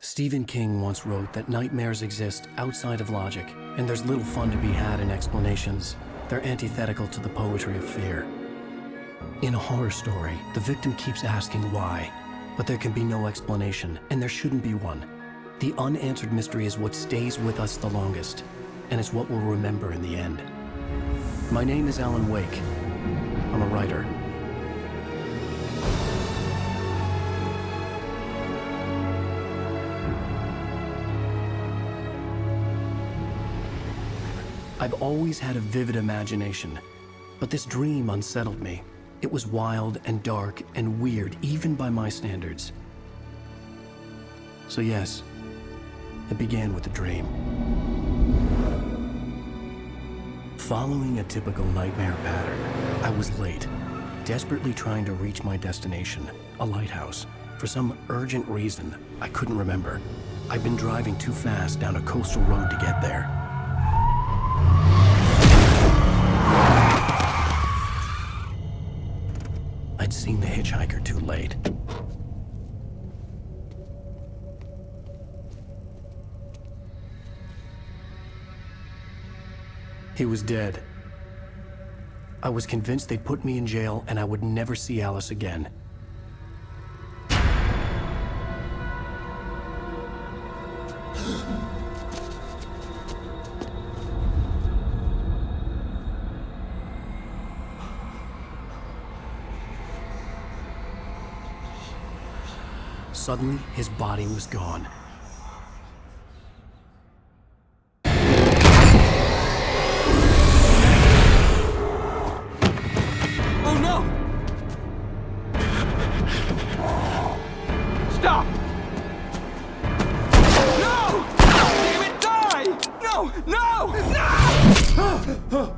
Stephen King once wrote that nightmares exist outside of logic, and there's little fun to be had in explanations. They're antithetical to the poetry of fear. In a horror story, the victim keeps asking why, but there can be no explanation, and there shouldn't be one. The unanswered mystery is what stays with us the longest, and it's what we'll remember in the end. My name is Alan Wake. I'm a writer. I've always had a vivid imagination, but this dream unsettled me. It was wild and dark and weird, even by my standards. So yes, it began with a dream. Following a typical nightmare pattern, I was late, desperately trying to reach my destination, a lighthouse. For some urgent reason, I couldn't remember. I'd been driving too fast down a coastal road to get there. I'd seen the hitchhiker too late. He was dead. I was convinced they'd put me in jail and I would never see Alice again. Suddenly, his body was gone. Oh no! Stop! No! Damn it, die! No! No! No!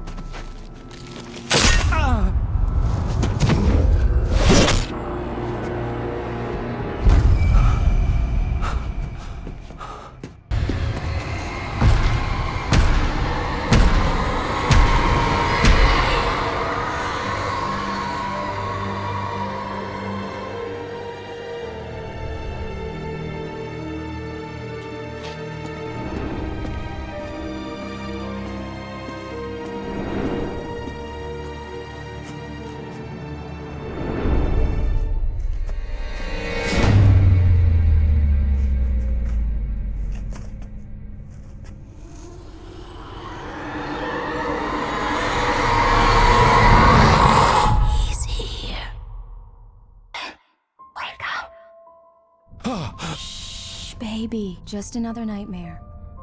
Baby, just another nightmare.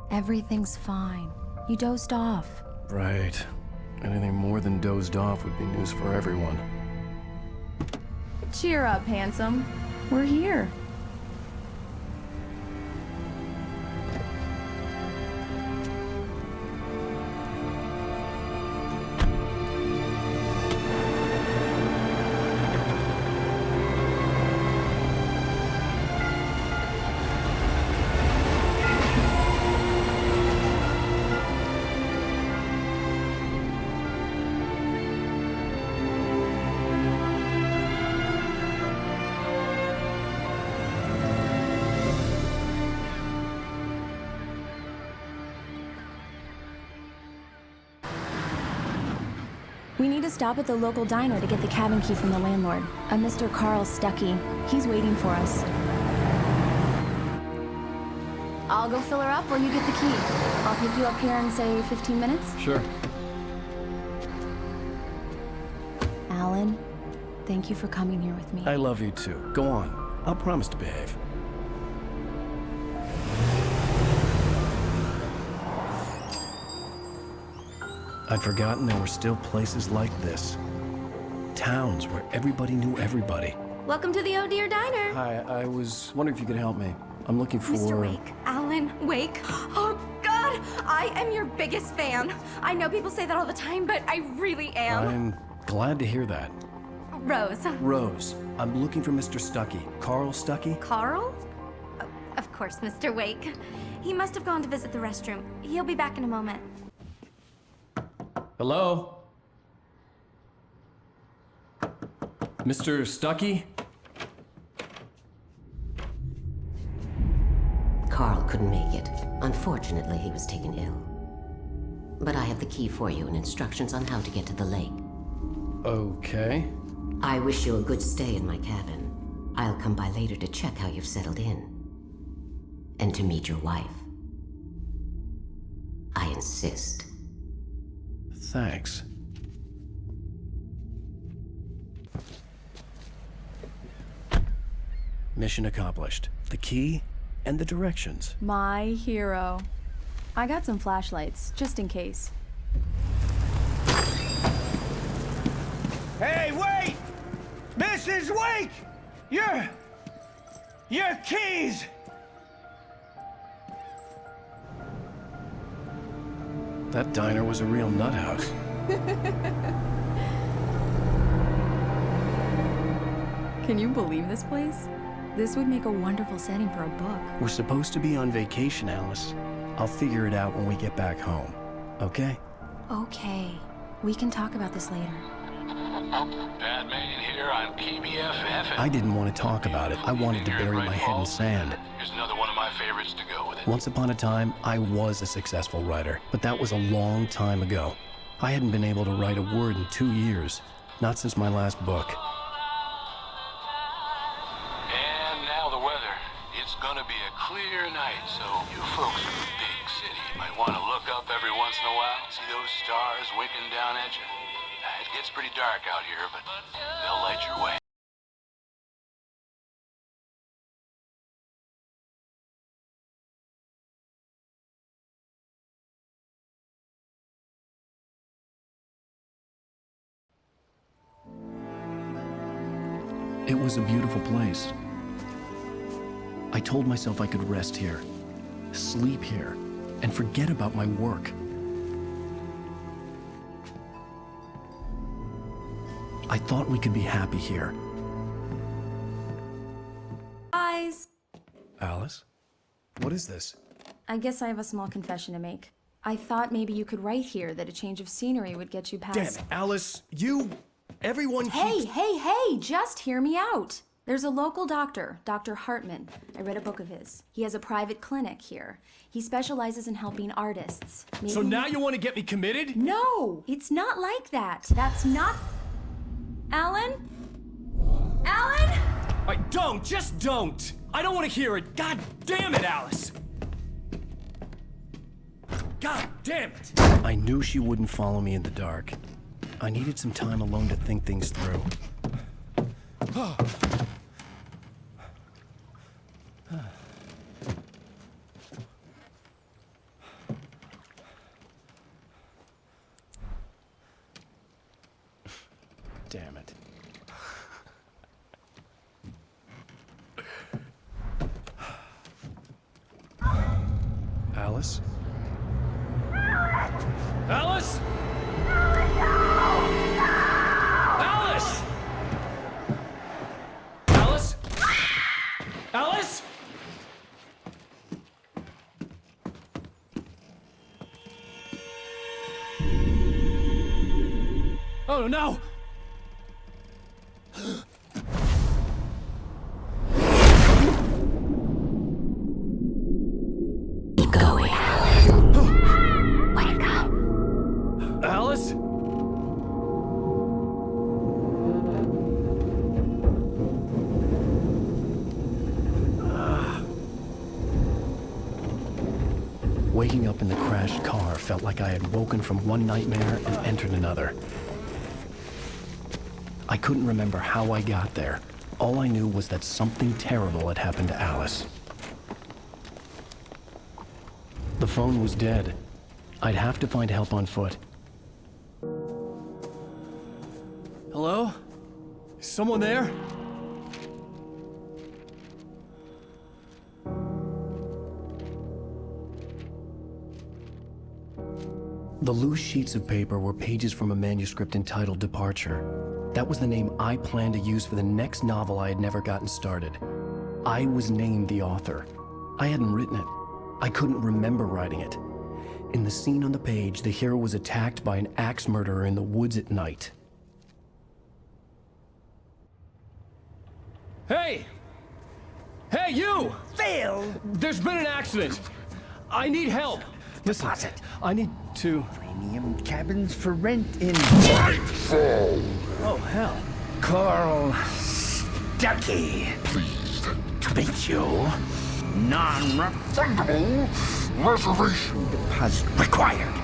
Everything's fine. You dozed off. Right. Anything more than dozed off would be news for everyone. Cheer up, handsome. We're here. We need to stop at the local diner to get the cabin key from the landlord, a Mr. Carl Stuckey. He's waiting for us. I'll go fill her up while you get the key. I'll pick you up here in, say, 15 minutes? Sure. Alan, thank you for coming here with me. I love you too. Go on. I'll promise to behave. I'd forgotten there were still places like this. Towns where everybody knew everybody. Welcome to the Oh Dear Diner. Hi, I was wondering if you could help me. I'm looking for... Mr. Wake. Alan Wake. Oh, God! I am your biggest fan. I know people say that all the time, but I really am. I'm glad to hear that. Rose. Rose, I'm looking for Mr. Stuckey. Carl Stuckey? Carl? Of course, Mr. Wake. He must have gone to visit the restroom. He'll be back in a moment. Hello? Mr. Stuckey? Carl couldn't make it. Unfortunately, he was taken ill. But I have the key for you and instructions on how to get to the lake. Okay. I wish you a good stay in my cabin. I'll come by later to check how you've settled in. And to meet your wife. I insist. Thanks. Mission accomplished. The key and the directions. My hero. I got some flashlights, just in case. Hey, wait! Mrs. Wake! Your keys! That diner was a real nut house. Can you believe this place? This would make a wonderful setting for a book. We're supposed to be on vacation, Alice. I'll figure it out when we get back home. Okay? Okay. We can talk about this later. Batman here, I'm KBFF. I didn't want to talk about it. I wanted to bury my head in sand. Here's another one of my favorites to go with it. Once upon a time, I was a successful writer, but that was a long time ago. I hadn't been able to write a word in 2 years. Not since my last book. And now the weather. It's gonna be a clear night, so you folks in the big city might want to look up every once in a while, see those stars winking down at you. It gets pretty dark out here, but they'll light your way. It was a beautiful place. I told myself I could rest here, sleep here, and forget about my work. I thought we could be happy here. Guys! Alice? What is this? I guess I have a small confession to make. I thought maybe you could write here that a change of scenery would get you past... Damn it, Alice, everyone Hey, keeps... hey, just hear me out. There's a local doctor, Dr. Hartman. I read a book of his. He has a private clinic here. He specializes in helping artists. Maybe... So now you want to get me committed? No, it's not like that. That's not... Alan? Alan? Just don't! I don't want to hear it! God damn it, Alice! God damn it! I knew she wouldn't follow me in the dark. I needed some time alone to think things through. Damn it. Alice? Alice? Alice! Alice? Alice? Oh no! Alice? Waking up in the crashed car felt like I had woken from one nightmare and entered another. I couldn't remember how I got there. All I knew was that something terrible had happened to Alice. The phone was dead. I'd have to find help on foot. Hello? Is someone there? The loose sheets of paper were pages from a manuscript entitled Departure. That was the name I planned to use for the next novel I had never gotten started. I was named the author. I hadn't written it. I couldn't remember writing it. In the scene on the page, the hero was attacked by an axe murderer in the woods at night. Hey! Hey! Hey, you! Phil! There's been an accident. I need help. Listen, Deposit. I need to... Premium cabins for rent in... Oh, hell. Carl Stuckey. Pleased to meet you. Non-refundable reservation deposit required.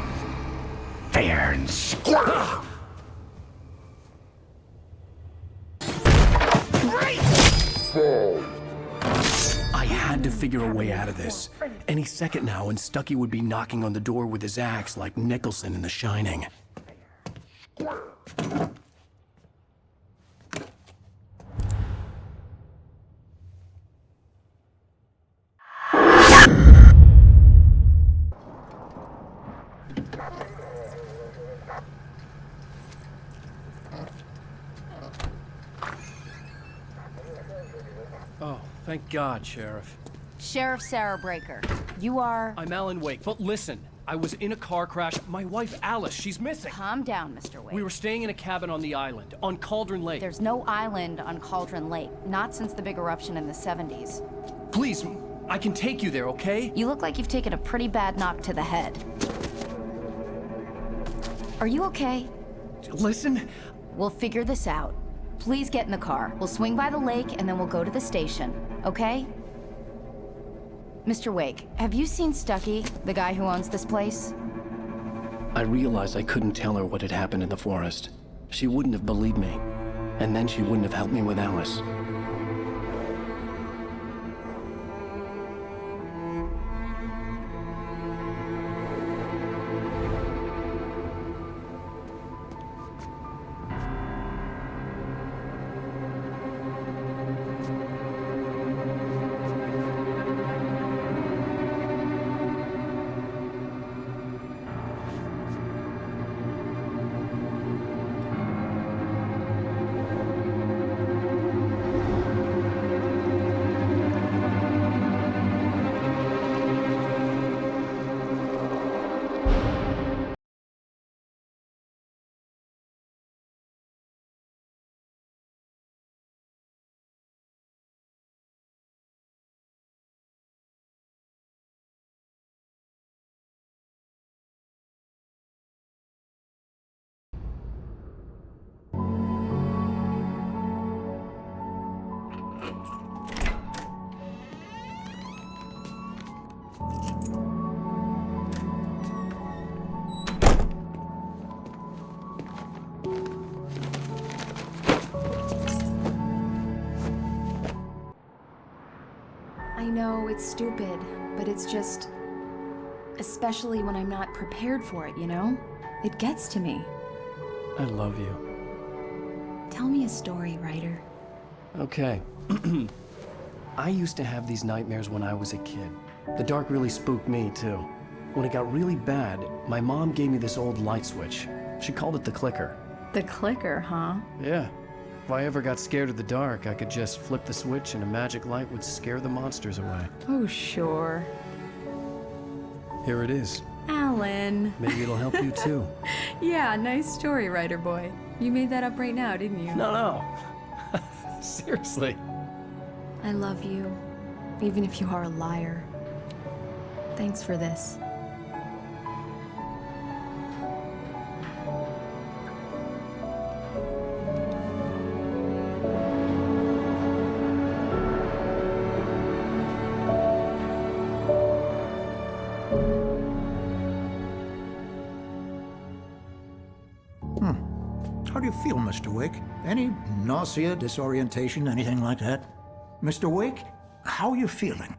Fair and square. I had to figure a way out of this. Any second now, and Stuckey would be knocking on the door with his axe like Nicholson in The Shining. Oh, thank God, Sheriff. Sheriff Sarah Breaker. You are... I'm Alan Wake, but listen. I was in a car crash. My wife, Alice, she's missing. Calm down, Mr. Wake. We were staying in a cabin on the island, on Cauldron Lake. There's no island on Cauldron Lake. Not since the big eruption in the 70s. Please, I can take you there, okay? You look like you've taken a pretty bad knock to the head. Are you okay? Listen. We'll figure this out. Please get in the car. We'll swing by the lake and then we'll go to the station, okay? Mr. Wake, have you seen Stuckey, the guy who owns this place? I realized I couldn't tell her what had happened in the forest. She wouldn't have believed me. And then she wouldn't have helped me with Alice. I know it's stupid, but it's just... especially when I'm not prepared for it, you know? It gets to me. I love you. Tell me a story, writer. Okay. I used to have these nightmares when I was a kid. The dark really spooked me, too. When it got really bad, my mom gave me this old light switch. She called it the clicker. The clicker, huh? Yeah. If I ever got scared of the dark, I could just flip the switch and a magic light would scare the monsters away. Oh, sure. Here it is. Alan. Maybe it'll help you, too. Yeah, nice story, writer boy. You made that up right now, didn't you? No. Seriously. I love you, even if you are a liar. Thanks for this. How do you feel, Mr. Wake? Any nausea, disorientation, anything like that? Mr. Wake, how are you feeling?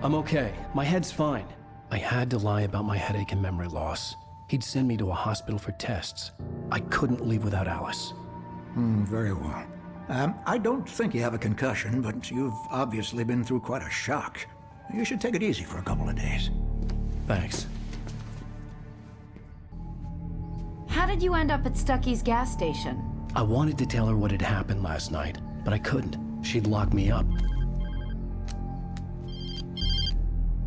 I'm okay. My head's fine. I had to lie about my headache and memory loss. He'd send me to a hospital for tests. I couldn't leave without Alice. Very well. I don't think you have a concussion, but you've obviously been through quite a shock. You should take it easy for a couple of days. Thanks. How did you end up at Stuckey's gas station? I wanted to tell her what had happened last night, but I couldn't. She'd lock me up.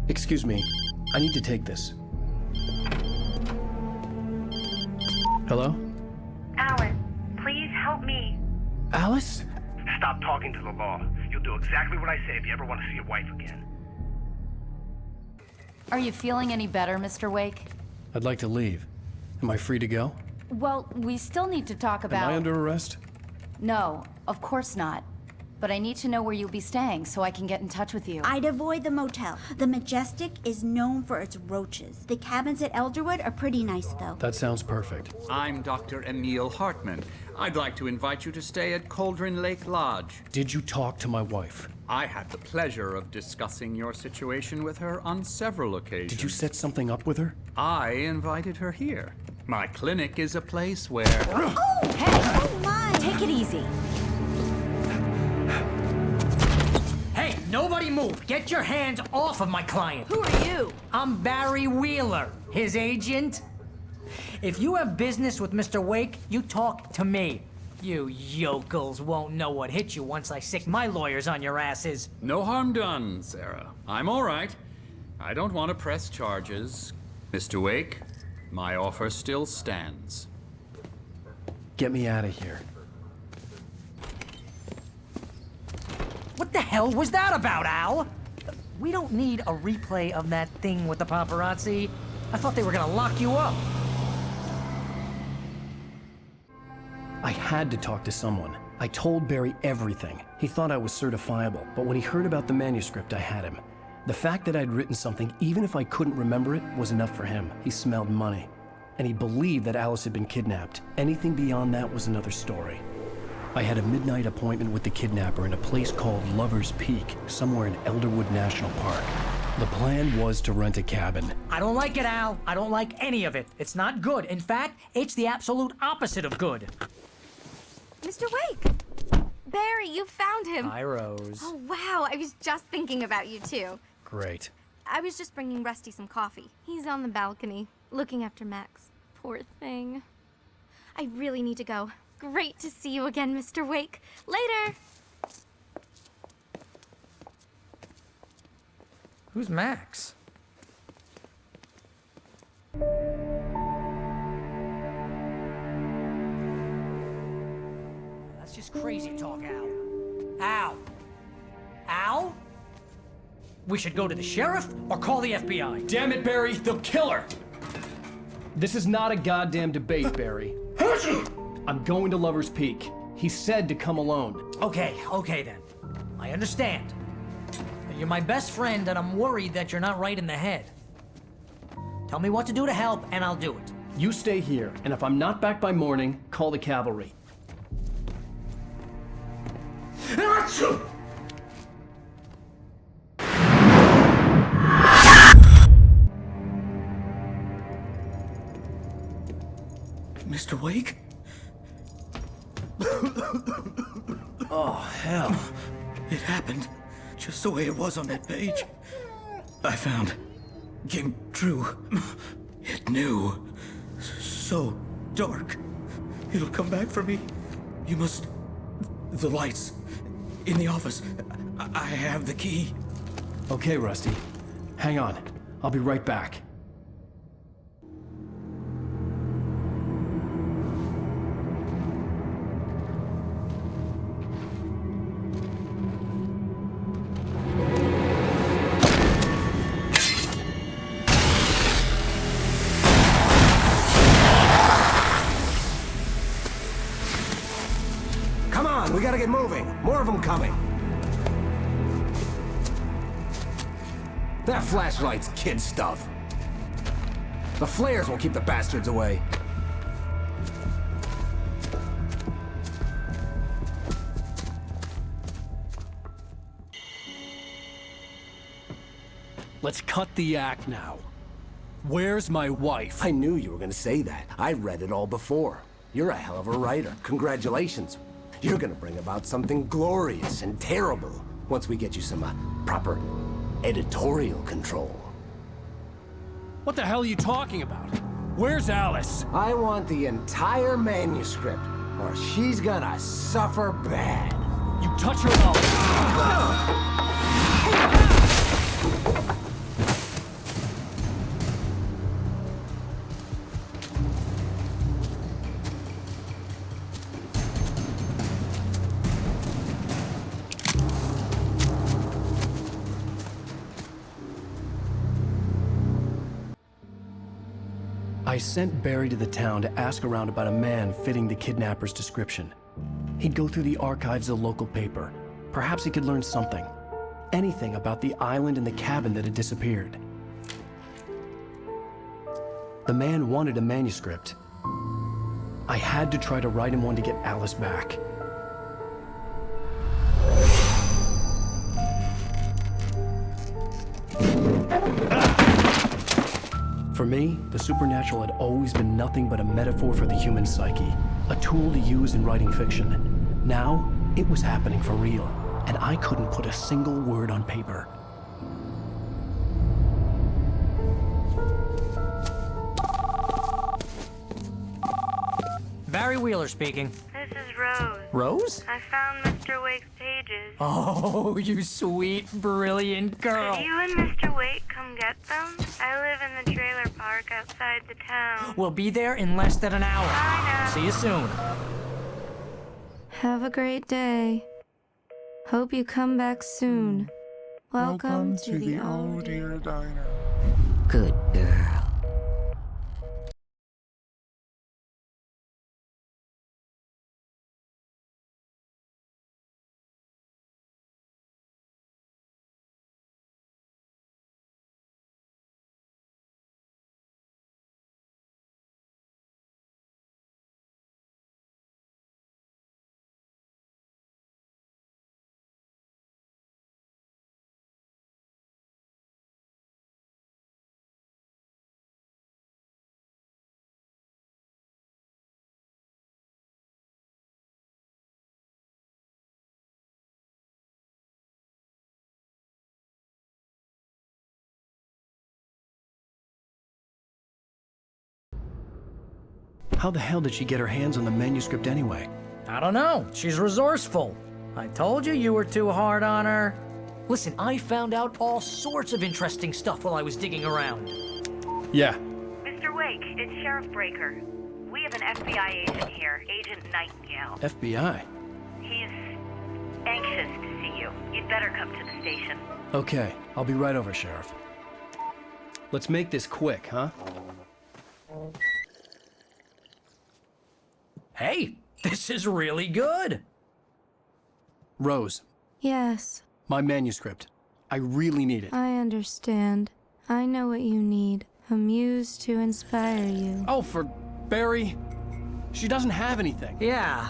Excuse me. I need to take this. Hello? Alan, please help me. Alice? Stop talking to the law. You'll do exactly what I say if you ever want to see your wife again. Are you feeling any better, Mr. Wake? I'd like to leave. Am I free to go? Well, we still need to talk about... Am I under arrest? No, of course not. But I need to know where you'll be staying so I can get in touch with you. I'd avoid the motel. The Majestic is known for its roaches. The cabins at Elderwood are pretty nice, though. That sounds perfect. I'm Dr. Emil Hartman. I'd like to invite you to stay at Cauldron Lake Lodge. Did you talk to my wife? I had the pleasure of discussing your situation with her on several occasions. Did you set something up with her? I invited her here. My clinic is a place where... Oh! Hey! Oh, my! Take it easy. Hey, nobody move! Get your hands off of my client! Who are you? I'm Barry Wheeler, his agent. If you have business with Mr. Wake, you talk to me. You yokels won't know what hit you once I sick my lawyers on your asses. No harm done, Sarah. I'm all right. I don't want to press charges. Mr. Wake, my offer still stands. Get me out of here. What the hell was that about, Al? We don't need a replay of that thing with the paparazzi. I thought they were gonna lock you up. I had to talk to someone. I told Barry everything. He thought I was certifiable, but when he heard about the manuscript, I had him. The fact that I'd written something, even if I couldn't remember it, was enough for him. He smelled money. And he believed that Alice had been kidnapped. Anything beyond that was another story. I had a midnight appointment with the kidnapper in a place called Lover's Peak, somewhere in Elderwood National Park. The plan was to rent a cabin. I don't like it, Al. I don't like any of it. It's not good. In fact, it's the absolute opposite of good. Mr. Wake! Barry, you found him! Hi, Rose. Oh, wow. I was just thinking about you, too. Great. I was just bringing Rusty some coffee. He's on the balcony, looking after Max. Poor thing. I really need to go. Great to see you again, Mr. Wake. Later! Who's Max? That's just crazy talk, Al. Al! Al? We should go to the sheriff or call the FBI. Damn it, Barry, they'll kill her! This is not a goddamn debate, Barry. I'm going to Lover's Peak. He said to come alone. Okay then. I understand. You're my best friend and I'm worried that you're not right in the head. Tell me what to do to help and I'll do it. You stay here, and if I'm not back by morning, call the cavalry. Mr. Wake? Oh, hell. It happened just the way it was on that page. I found. Came true. It knew. So dark. It'll come back for me. You must... The lights. In the office. I have the key. Okay, Rusty. Hang on. I'll be right back. We gotta get moving. More of them coming. That flashlight's kid stuff. The flares won't keep the bastards away. Let's cut the act now. Where's my wife? I knew you were gonna say that. I read it all before. You're a hell of a writer. Congratulations. You're gonna bring about something glorious and terrible once we get you some proper editorial control. What the hell are you talking about? Where's Alice? I want the entire manuscript, or she's gonna suffer bad. You touch her mouth. I sent Barry to the town to ask around about a man fitting the kidnapper's description. He'd go through the archives of the local paper. Perhaps he could learn something. Anything about the island and the cabin that had disappeared. The man wanted a manuscript. I had to try to write him one to get Alice back. For me, the supernatural had always been nothing but a metaphor for the human psyche, a tool to use in writing fiction. Now, it was happening for real, and I couldn't put a single word on paper. Barry Wheeler speaking. This is Rose. Rose? I found Mr. Wake's pages. Oh, you sweet, brilliant girl. Could you and Mr. Wake come get them? I live in the trailer park outside the town. We'll be there in less than an hour. Bye now. See you soon. Have a great day. Hope you come back soon. Welcome to the Oh Dear Diner. Good girl. How the hell did she get her hands on the manuscript anyway? I don't know. She's resourceful. I told you were too hard on her. Listen, I found out all sorts of interesting stuff while I was digging around. Yeah. Mr. Wake, it's Sheriff Breaker. We have an FBI agent here, Agent Nightingale. FBI? He's anxious to see you. You'd better come to the station. Okay, I'll be right over, Sheriff. Let's make this quick, huh? Hey, this is really good. Rose, Yes, my manuscript. I really need it. I understand. I know what you need. A muse to inspire you. Oh, for Barry? She doesn't have anything. Yeah,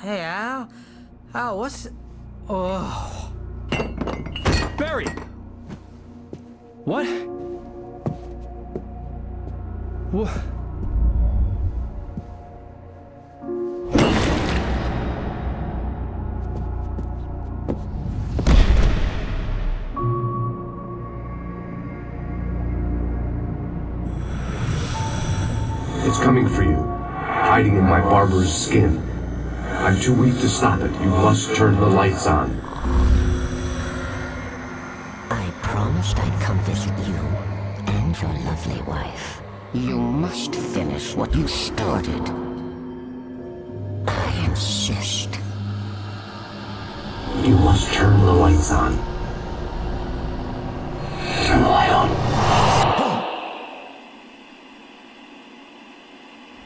hey, Al? Al, what's... Oh... Barry! What? What? It's coming for you, hiding in my barber's skin. I'm too weak to stop it. You must turn the lights on. I promised I'd come visit you and your lovely wife. You must finish what you started. I insist. You must turn the lights on. Turn the light on.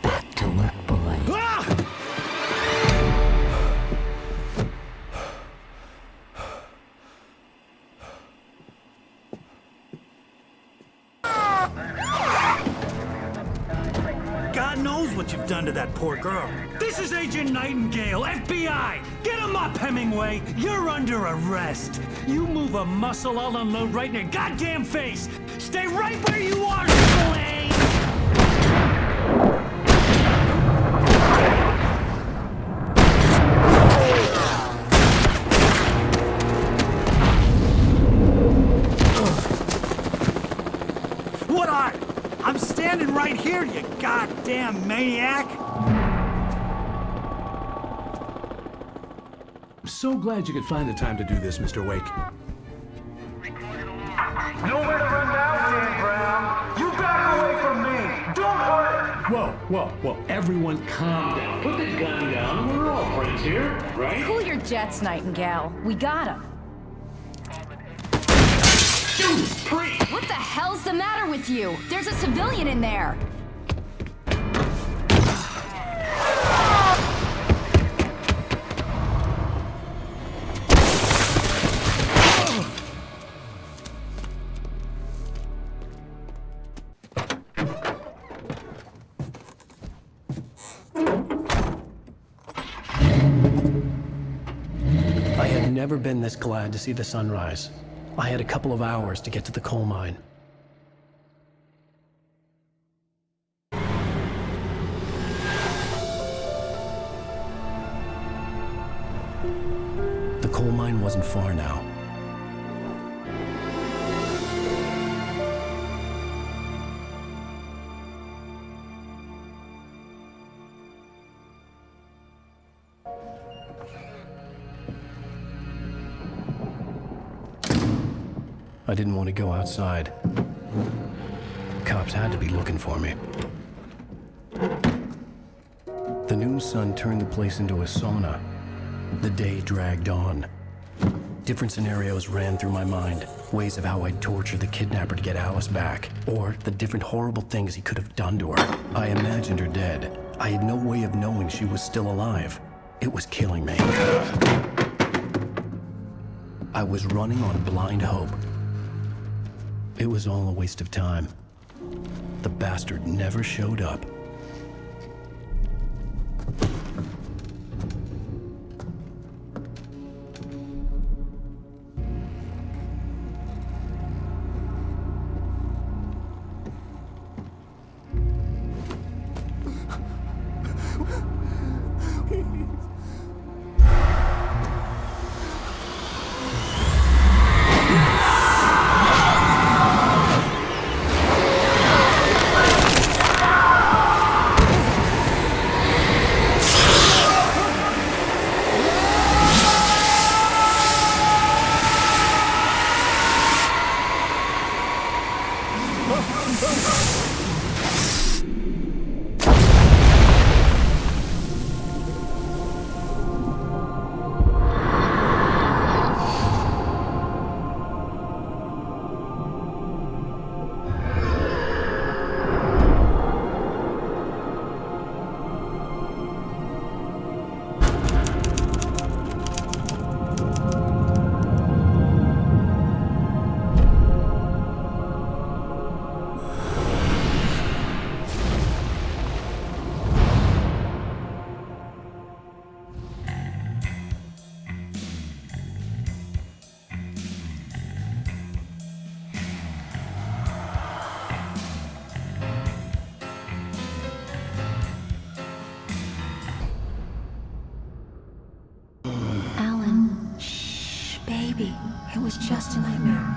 Back to work, boy. God knows what you've done to that poor girl. This is Agent Nightingale, FBI! Get him up, Hemingway! You're under arrest. You move a muscle, I'll unload right in your goddamn face! Stay right where you are, Slane! What are? I'm standing right here, you goddamn maniac! I'm so glad you could find the time to do this, Mr. Wake. Nowhere to run now, Dan Brown! You back away from me! Don't hurt! Whoa. Everyone calm down. Put the gun down. We're all friends here, right? Cool your jets, Nightingale. We got him. Judas Priest! What the hell's the matter with you? There's a civilian in there. never been this glad to see the sunrise. I had a couple of hours to get to the coal mine. The coal mine wasn't far now. I didn't want to go outside. Cops had to be looking for me. The noon sun turned the place into a sauna. The day dragged on. Different scenarios ran through my mind. Ways of how I'd torture the kidnapper to get Alice back. Or the different horrible things he could have done to her. I imagined her dead. I had no way of knowing she was still alive. It was killing me. I was running on blind hope. It was all a waste of time. The bastard never showed up. It was just a nightmare.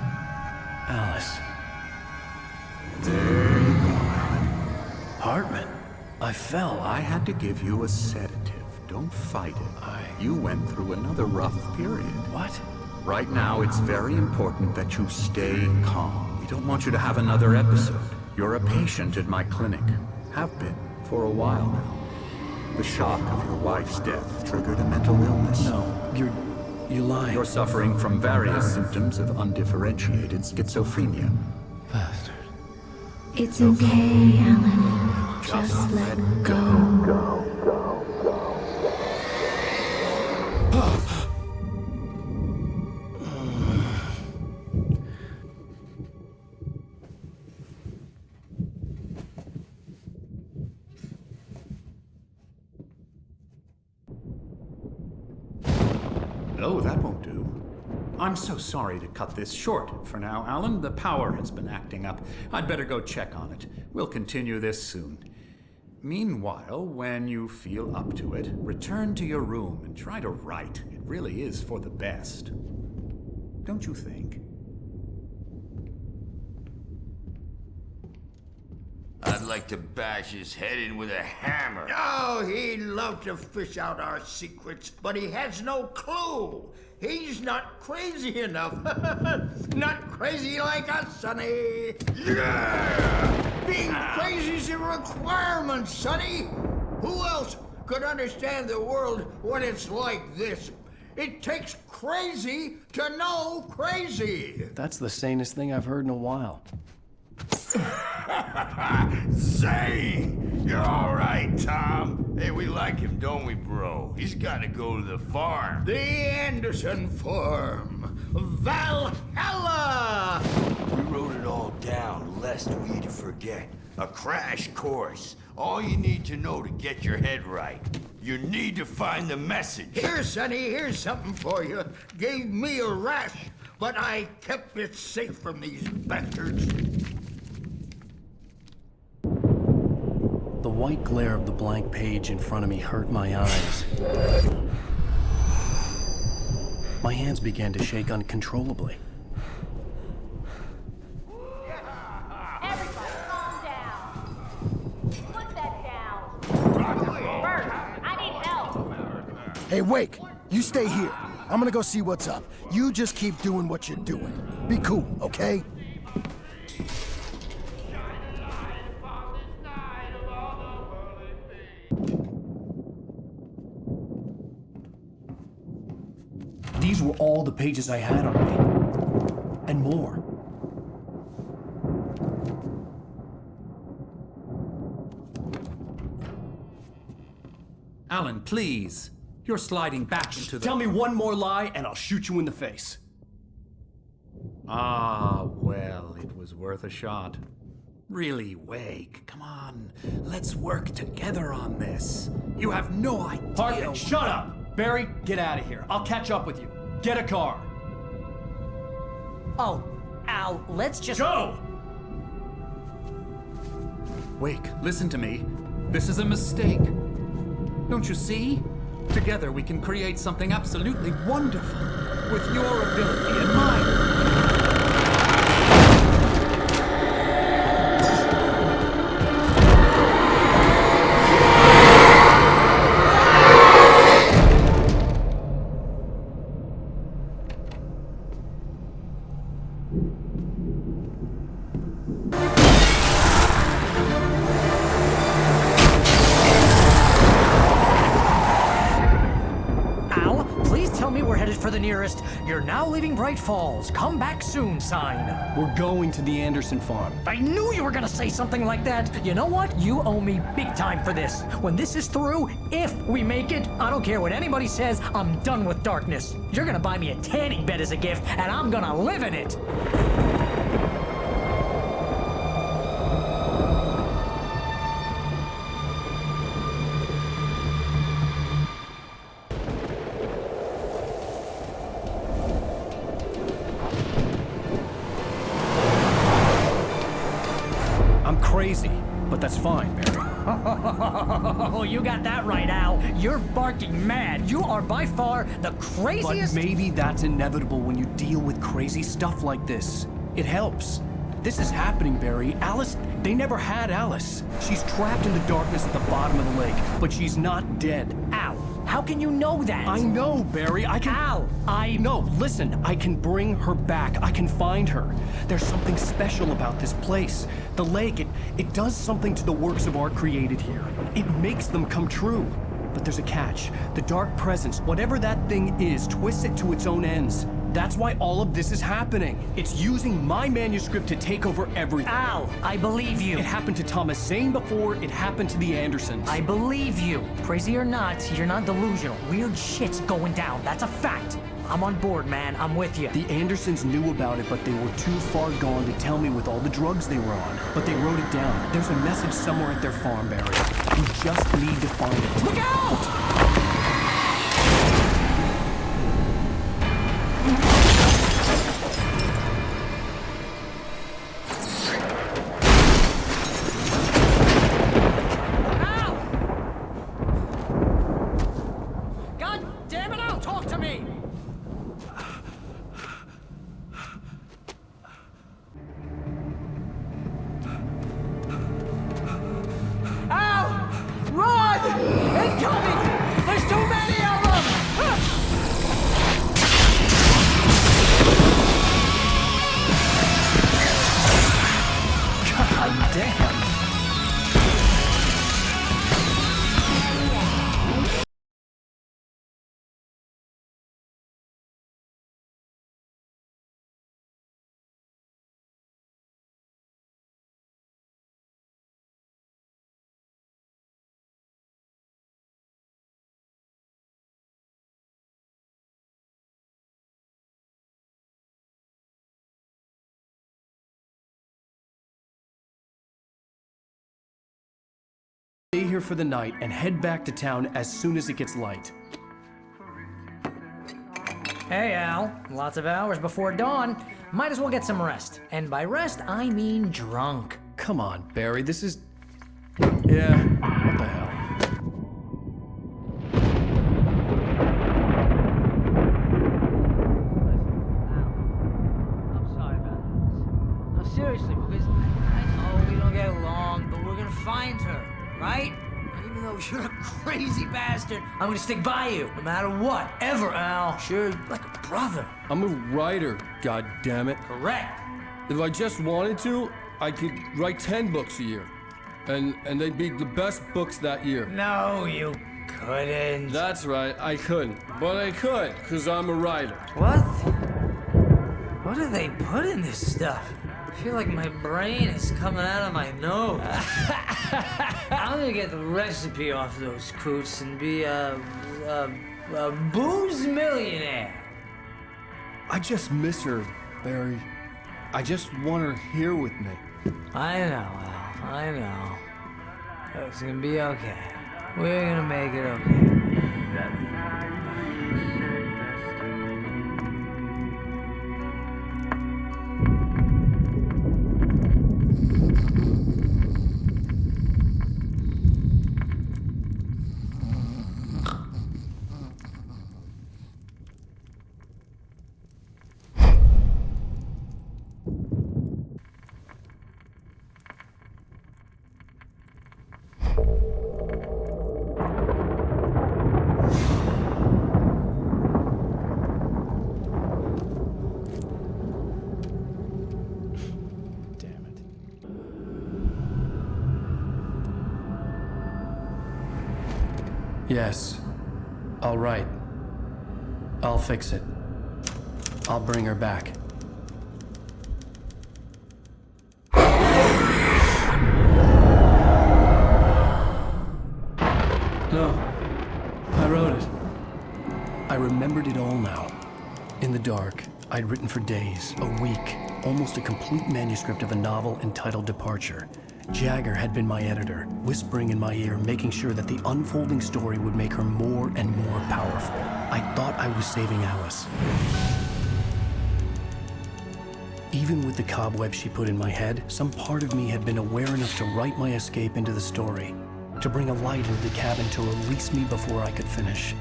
Alice. There you go, Alan. Hartman, I fell. I had to give you a sedative. Don't fight it. You went through another rough period. What? Right now, it's very important that you stay calm. We don't want you to have another episode. You're a patient at my clinic. Have been for a while now. The shock of your wife's death triggered a mental illness. No, you're lying. You're suffering from various symptoms of undifferentiated schizophrenia. Bastard. It's okay, Alan. Just let go. Oh, that won't do. I'm so sorry to cut this short for now, Alan. The power has been acting up. I'd better go check on it. We'll continue this soon. Meanwhile, when you feel up to it, return to your room and try to write. It really is for the best. Don't you think? I'd like to bash his head in with a hammer. Oh, he'd love to fish out our secrets, but he has no clue. He's not crazy enough. Not crazy like us, Sonny. Yeah! Being crazy's a requirement, Sonny. Who else could understand the world when it's like this? It takes crazy to know crazy. That's the sanest thing I've heard in a while. Say, you're all right, Tom. Hey, we like him, don't we, bro? He's got to go to the farm. The Anderson Farm. Valhalla! We wrote it all down, lest we forget. A crash course. All you need to know to get your head right. You need to find the message. Here, Sonny, here's something for you. Gave me a rash, but I kept it safe from these bastards. The white glare of the blank page in front of me hurt my eyes. My hands began to shake uncontrollably. Everybody, calm down. Put that down. Bert, I need help. Hey, Wake, you stay here. I'm gonna go see what's up. You just keep doing what you're doing. Be cool, okay? These were all the pages I had on me. And more. Alan, please. You're sliding back into the... Tell me one more lie and I'll shoot you in the face. Ah, well, it was worth a shot. Really, Wake, come on. Let's work together on this. You have no idea... Hartman, shut up! Barry, get out of here. I'll catch up with you. Get a car. Oh, Al, let's just... Go! Wake, listen to me. This is a mistake. Don't you see? Together we can create something absolutely wonderful. With your ability and mine. For the nearest, "You're now leaving Bright Falls. Come back soon" sign. We're going to the Anderson farm. I knew you were gonna say something like that. You know what? You owe me big time for this. When this is through, if we make it, I don't care what anybody says, I'm done with darkness. You're gonna buy me a tanning bed as a gift, and I'm gonna live in it. Crazy, but that's fine, Barry. Oh, you got that right, Al. You're barking mad. You are by far the craziest... But maybe that's inevitable when you deal with crazy stuff like this. It helps. This is happening, Barry. Alice, they never had Alice. She's trapped in the darkness at the bottom of the lake, but she's not dead. Al, how can you know that? I know, Barry. I can... Al, No, listen. I can bring her back. I can find her. There's something special about this place. The lake, it does something to the works of art created here. It makes them come true. But there's a catch. The dark presence, whatever that thing is, twists it to its own ends. That's why all of this is happening. It's using my manuscript to take over everything. Al, I believe you. It happened to Thomas Zane before, it happened to the Andersons. I believe you. Crazy or not, you're not delusional. Weird shit's going down. That's a fact. I'm on board, man. I'm with you. The Andersons knew about it, but they were too far gone to tell me with all the drugs they were on. But they wrote it down. There's a message somewhere at their farm, Barry. You just need to find it. Look out! stay here for the night and head back to town as soon as it gets light. Hey, Al. Lots of hours before dawn. Might as well get some rest. And by rest, I mean drunk. Come on, Barry, this is... Yeah, what the hell? I'm sorry about this. No, seriously, because I know we don't get along, but we're gonna find her, right? Even though you're a crazy bastard, I'm gonna stick by you, no matter what, ever, Al. Sure, like a brother. I'm a writer, goddammit. Correct. If I just wanted to, I could write 10 books a year. And they'd be the best books that year. No, you couldn't. That's right, I couldn't. But I could, because I'm a writer. What? What do they put in this stuff? I feel like my brain is coming out of my nose. I'm gonna get the recipe off those coots and be a booze millionaire. I just miss her, Barry. I just want her here with me. I know, Al. I know. It's gonna be okay. We're gonna make it okay. Yes. All right. I'll fix it. I'll bring her back. No. I wrote it. I remembered it all now. In the dark, I'd written for days, a week, almost a complete manuscript of a novel entitled Departure. Jagger had been my editor, whispering in my ear, making sure that the unfolding story would make her more and more powerful. I thought I was saving Alice. Even with the cobwebs she put in my head, some part of me had been aware enough to write my escape into the story, to bring a light into the cabin to release me before I could finish,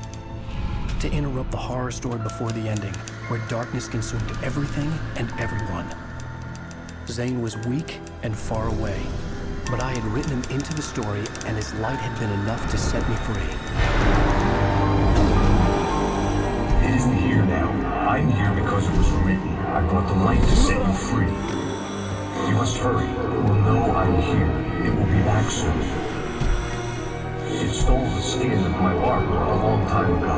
to interrupt the horror story before the ending, where darkness consumed everything and everyone. Zane was weak and far away, but I had written him into the story, and his light had been enough to set me free. It isn't here now. I'm here because it was written. I brought the light to set you free. You must hurry. It will know I'm here. It will be back soon. It stole the skin of my barber a long time ago.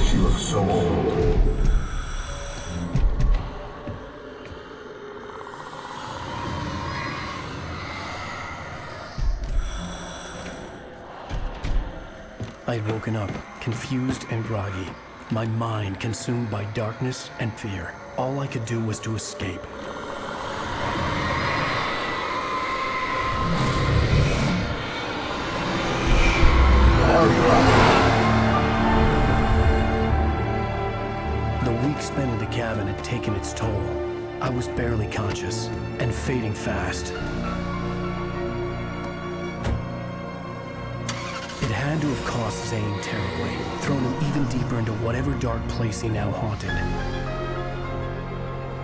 She looks so old. I had woken up, confused and groggy, my mind consumed by darkness and fear. All I could do was to escape. The week spent in the cabin had taken its toll. I was barely conscious and fading fast. It had to have cost Zane terribly, thrown him even deeper into whatever dark place he now haunted.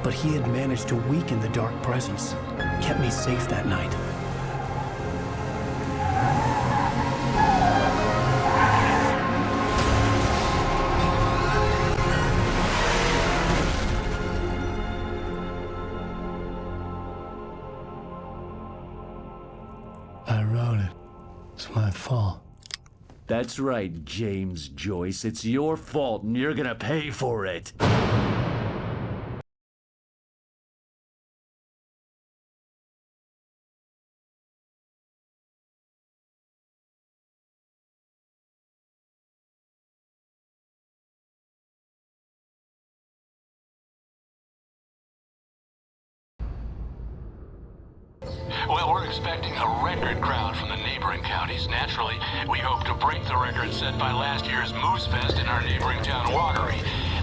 But he had managed to weaken the dark presence, kept me safe that night. I wrote it. It's my fault. That's right, James Joyce. It's your fault, and you're gonna pay for it. Well, we're expecting a record crowd from the neighboring counties. Naturally, we hope to break the record set by last year's Moose Fest in our neighboring town, Watery.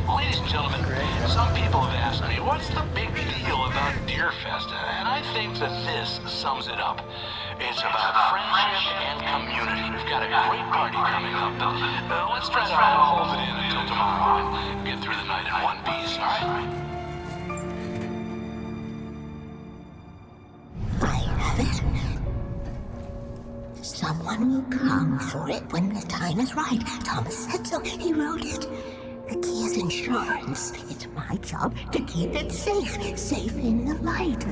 Ladies and gentlemen, some people have asked me, what's the big deal about Deer Fest? And I think that this sums it up. It's about friendship and community. We've got a great party coming up. Let's try to hold it in until tomorrow and get through the night in one piece, all right? Someone will come for it when the time is right. Thomas said so. He wrote it. The key is insurance. It's my job to keep it safe. Safe in the light.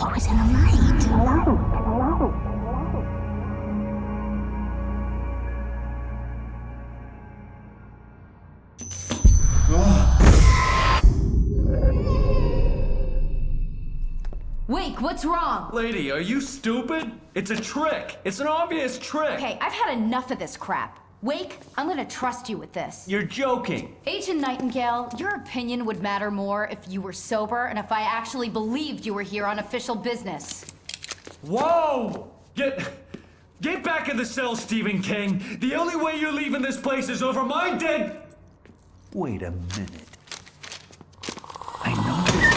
Always in the light. Hello. Wake, what's wrong? Lady, are you stupid? It's a trick. It's an obvious trick. Okay, I've had enough of this crap. Wake, I'm gonna trust you with this. You're joking. Agent Nightingale, your opinion would matter more if you were sober and if I actually believed you were here on official business. Whoa! Get back in the cell, Stephen King. The only way you're leaving this place is over my dead... Wait a minute. I know this.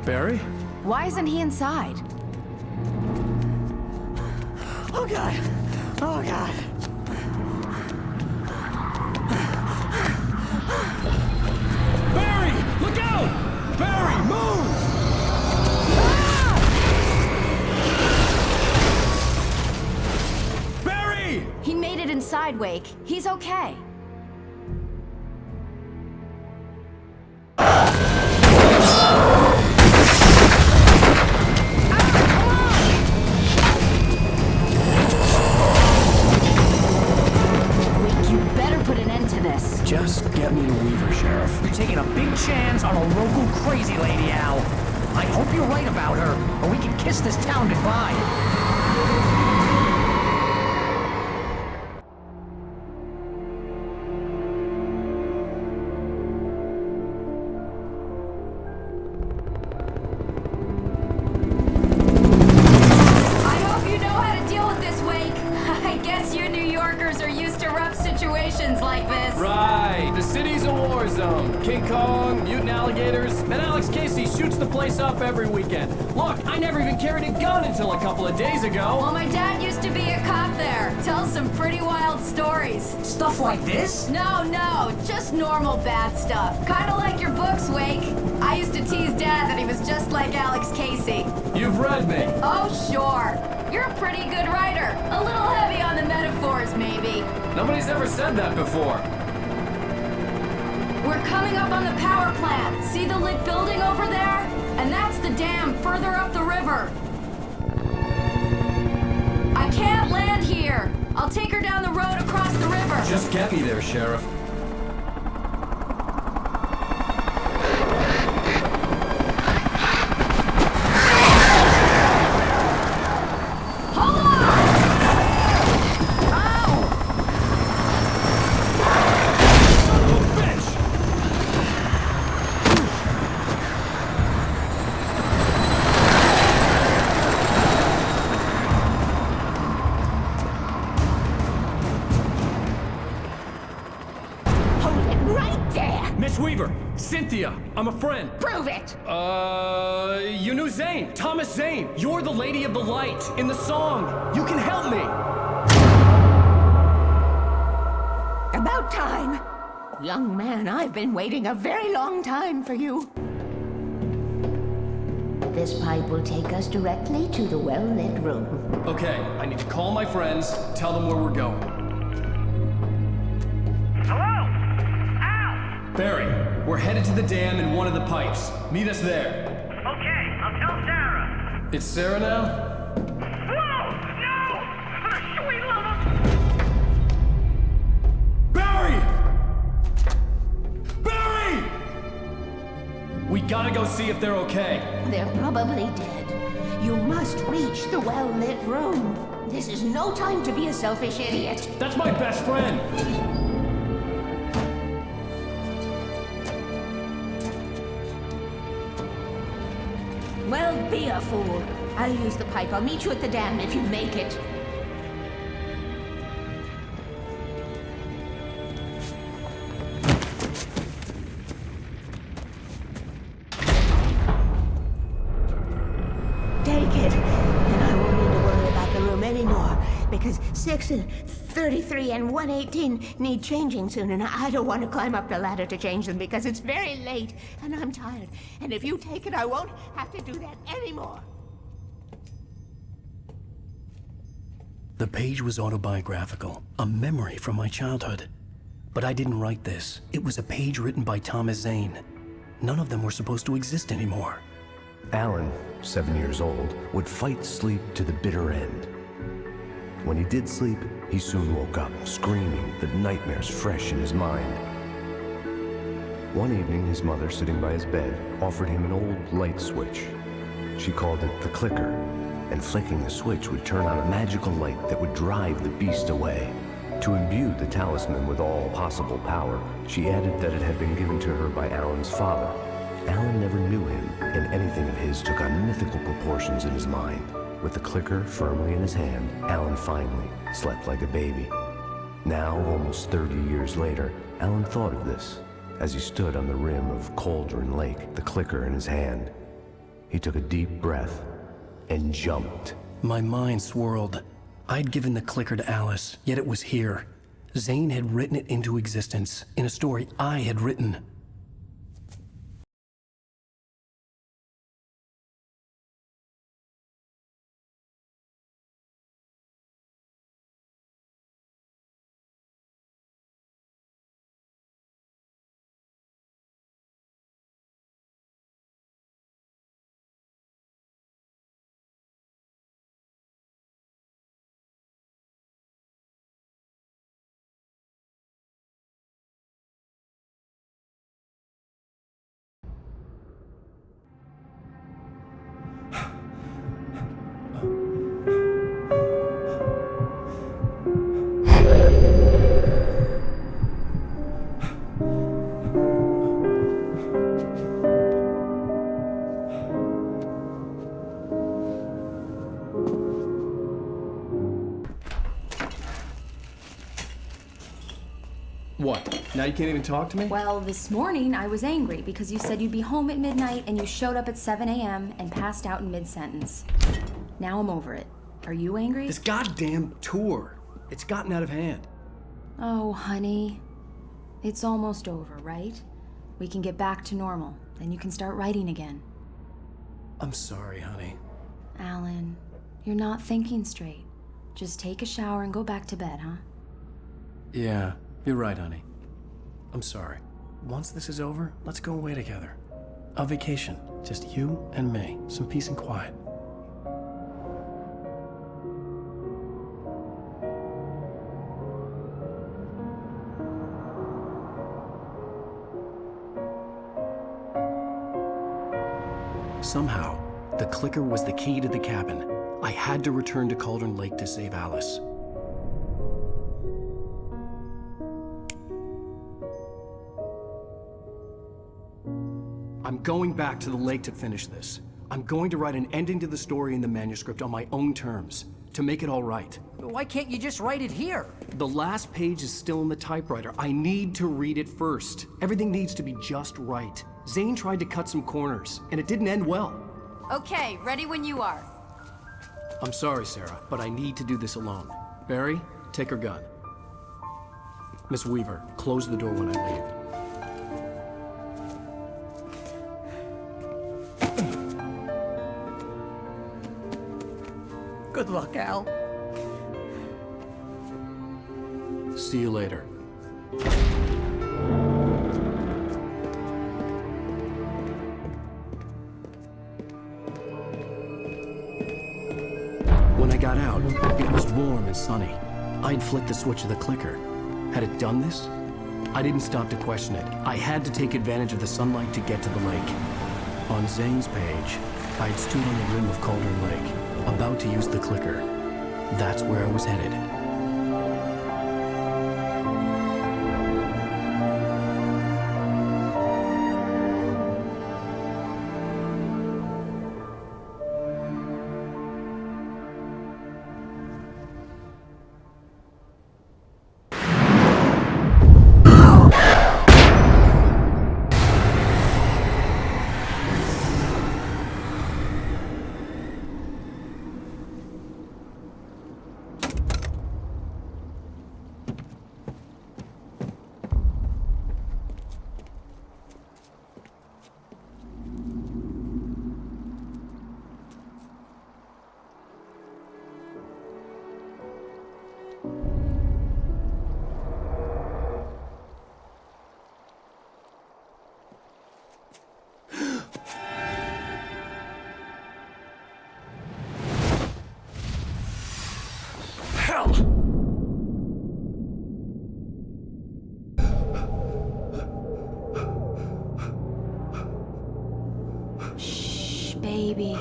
Barry? Why isn't he inside? Oh, God. Oh, God. Barry! Look out! Barry, move! Barry! He made it inside, Wake. He's okay. Just get me to Weaver, Sheriff. You're taking a big chance on a local crazy lady, Al. I hope you're right about her, or we can kiss this town goodbye. Like this. Right, the city's a war zone. King Kong, mutant alligators, and Alex Casey shoots the place up every weekend. Look, I never even carried a gun until a couple of days ago. Well, my dad used to be a cop there. Tells some pretty wild stories. Stuff like this? No, just normal bad stuff. Kinda like your books, Wake. I used to tease Dad that he was just like Alex Casey. You've read me. Oh, sure. You're a pretty good writer. A little heavy on the metaphors, maybe. Nobody's ever said that before. We're coming up on the power plant. See the lit building over there? And that's the dam further up the river. I can't land here. I'll take her down the road across the river. Just get me there, Sheriff. Cynthia, I'm a friend. Prove it! You knew Zane, Thomas Zane. You're the Lady of the Light in the song. You can help me. About time. Young man, I've been waiting a very long time for you. This pipe will take us directly to the well-lit room. Okay, I need to call my friends, tell them where we're going. Hello? Al! Barry, we're headed to the dam in one of the pipes. Meet us there. Okay, I'll tell Sarah. It's Sarah now? Whoa! No! Sweet love! Barry! Barry! We gotta go see if they're okay. They're probably dead. You must reach the well-lit room. This is no time to be a selfish idiot. That's my best friend! Well, be a fool. I'll use the pipe. I'll meet you at the dam if you make it. Take it, and I won't need to worry about the room anymore, because 6 and 33 and 118 need changing soon, and I don't want to climb up the ladder to change them because it's very late, and I'm tired. And if you take it, I won't have to do that anymore. The page was autobiographical, a memory from my childhood. But I didn't write this. It was a page written by Thomas Zane. None of them were supposed to exist anymore. Alan, 7 years old, would fight sleep to the bitter end. When he did sleep, he soon woke up, screaming, the nightmares fresh in his mind. One evening, his mother, sitting by his bed, offered him an old light switch. She called it the clicker, and flicking the switch would turn on a magical light that would drive the beast away. To imbue the talisman with all possible power, she added that it had been given to her by Alan's father. Alan never knew him, and anything of his took on mythical proportions in his mind. With the clicker firmly in his hand, Alan finally slept like a baby. Now, almost 30 years later, Alan thought of this as he stood on the rim of Cauldron Lake, the clicker in his hand. He took a deep breath and jumped. My mind swirled. I'd given the clicker to Alice, yet it was here. Zane had written it into existence, in a story I had written. What? Now you can't even talk to me? Well, this morning I was angry because you said you'd be home at midnight and you showed up at 7 a.m. and passed out in mid-sentence. Now I'm over it. Are you angry? This goddamn tour. It's gotten out of hand. Oh, honey. It's almost over, right? We can get back to normal. Then you can start writing again. I'm sorry, honey. Alan, you're not thinking straight. Just take a shower and go back to bed, huh? Yeah, you're right, honey. I'm sorry. Once this is over, let's go away together. A vacation. Just you and me. Some peace and quiet. Somehow, the clicker was the key to the cabin. I had to return to Cauldron Lake to save Alice. I'm going back to the lake to finish this. I'm going to write an ending to the story in the manuscript on my own terms, to make it all right. Why can't you just write it here? The last page is still in the typewriter. I need to read it first. Everything needs to be just right. Zane tried to cut some corners, and it didn't end well. Okay, ready when you are. I'm sorry, Sarah, but I need to do this alone. Barry, take her gun. Miss Weaver, close the door when I leave. Good luck, Al. See you later. When I got out, it was warm and sunny. I'd flicked the switch of the clicker. Had it done this? I didn't stop to question it. I had to take advantage of the sunlight to get to the lake. On Zane's page, I had stood on the rim of Cauldron Lake, about to use the clicker. That's where I was headed. Baby,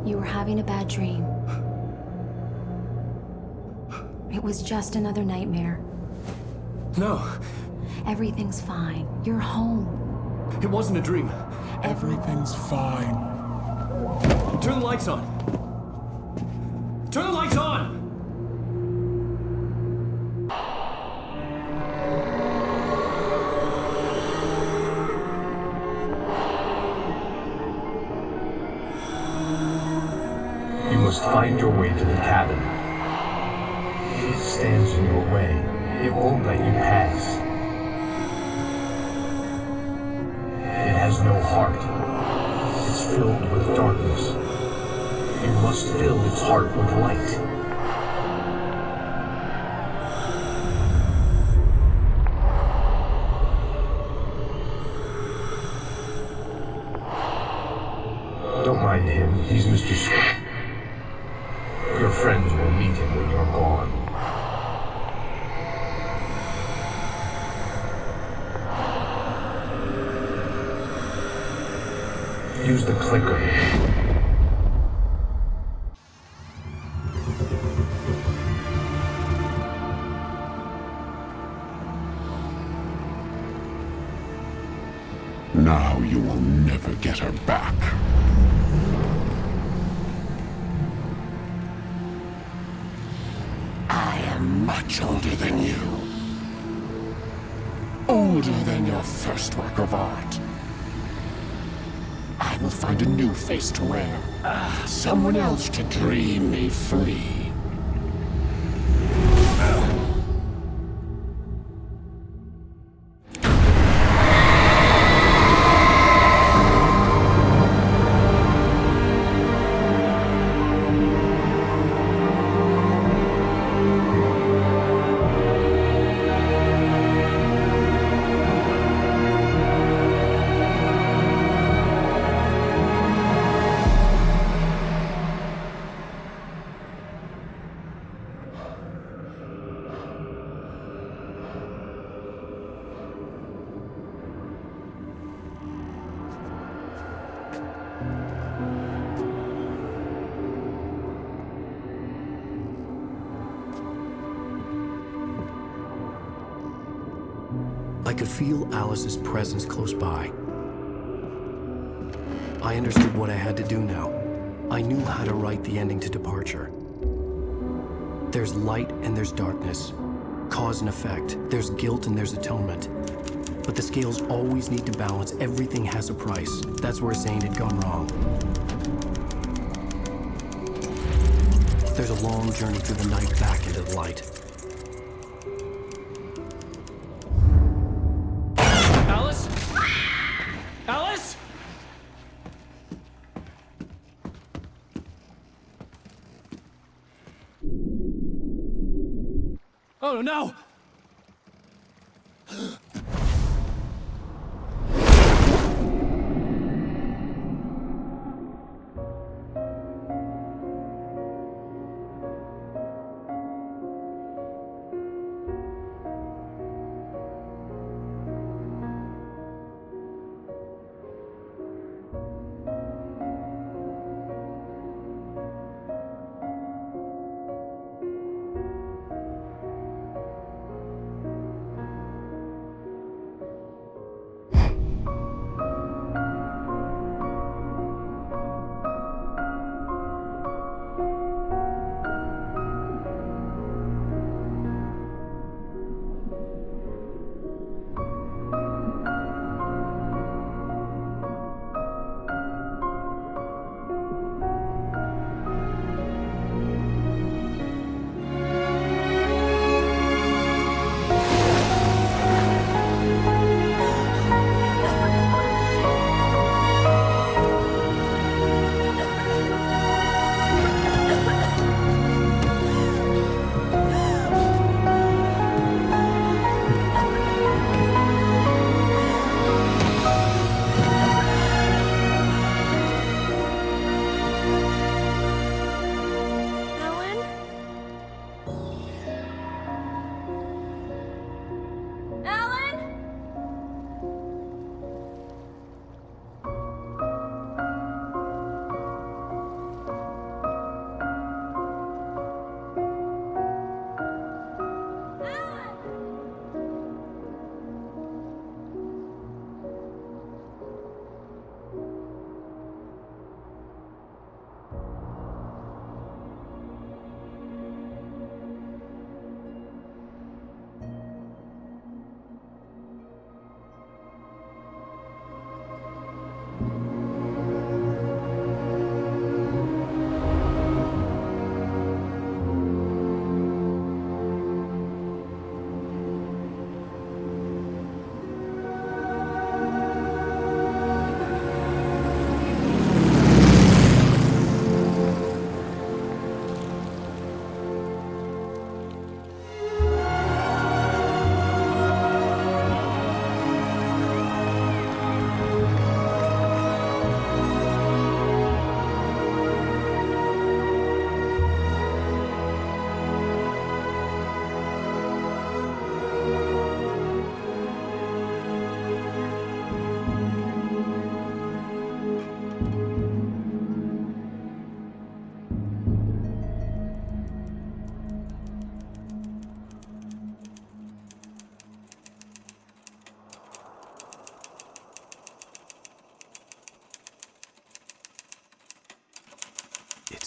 you were having a bad dream. It was just another nightmare. No. Everything's fine. You're home. It wasn't a dream. Everything's fine. Turn the lights on. Turn the lights on! You must find your way to the cabin. It stands in your way. It won't let you pass. It has no heart. It's filled with darkness. You must fill its heart with light. Don't mind him. He's Mr. Scott. Your friends will meet him when you're gone. Use the clicker. Now you will never get her back. I am much older than you. Older than your first work of art. I will find a new face to wear. Someone else to dream me free. I could feel Alice's presence close by. I understood what I had to do now. I knew how to write the ending to Departure. There's light and there's darkness. Cause and effect. There's guilt and there's atonement. But the scales always need to balance. Everything has a price. That's where Zane had gone wrong. There's a long journey through the night back into the light. Alice? Alice? Oh no!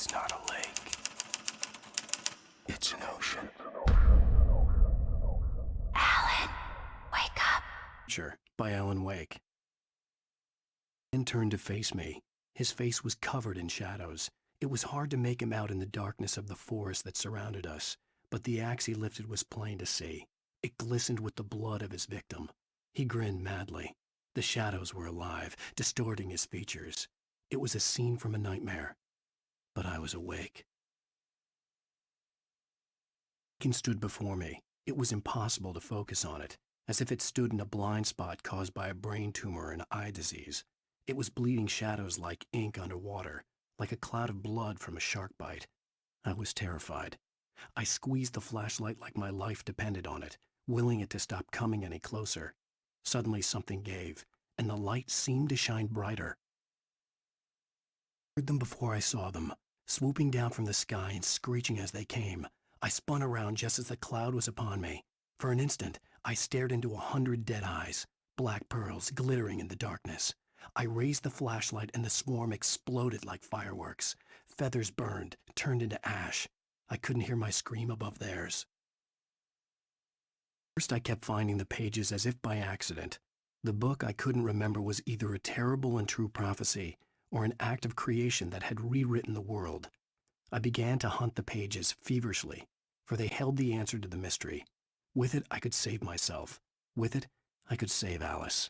It's not a lake. It's an ocean. Alan, wake up. Sure, by Alan Wake. Then turned to face me. His face was covered in shadows. It was hard to make him out in the darkness of the forest that surrounded us, but the axe he lifted was plain to see. It glistened with the blood of his victim. He grinned madly. The shadows were alive, distorting his features. It was a scene from a nightmare. But I was awake. Lincoln stood before me. It was impossible to focus on it, as if it stood in a blind spot caused by a brain tumor and eye disease. It was bleeding shadows like ink underwater, like a cloud of blood from a shark bite. I was terrified. I squeezed the flashlight like my life depended on it, willing it to stop coming any closer. Suddenly something gave, and the light seemed to shine brighter. I heard them before I saw them, swooping down from the sky and screeching as they came. I spun around just as the cloud was upon me. For an instant, I stared into 100 dead eyes, black pearls glittering in the darkness. I raised the flashlight and the swarm exploded like fireworks. Feathers burned, turned into ash. I couldn't hear my scream above theirs. First, I kept finding the pages as if by accident. The book I couldn't remember was either a terrible and true prophecy or an act of creation that had rewritten the world. I began to hunt the pages feverishly, for they held the answer to the mystery. With it, I could save myself. With it, I could save Alice.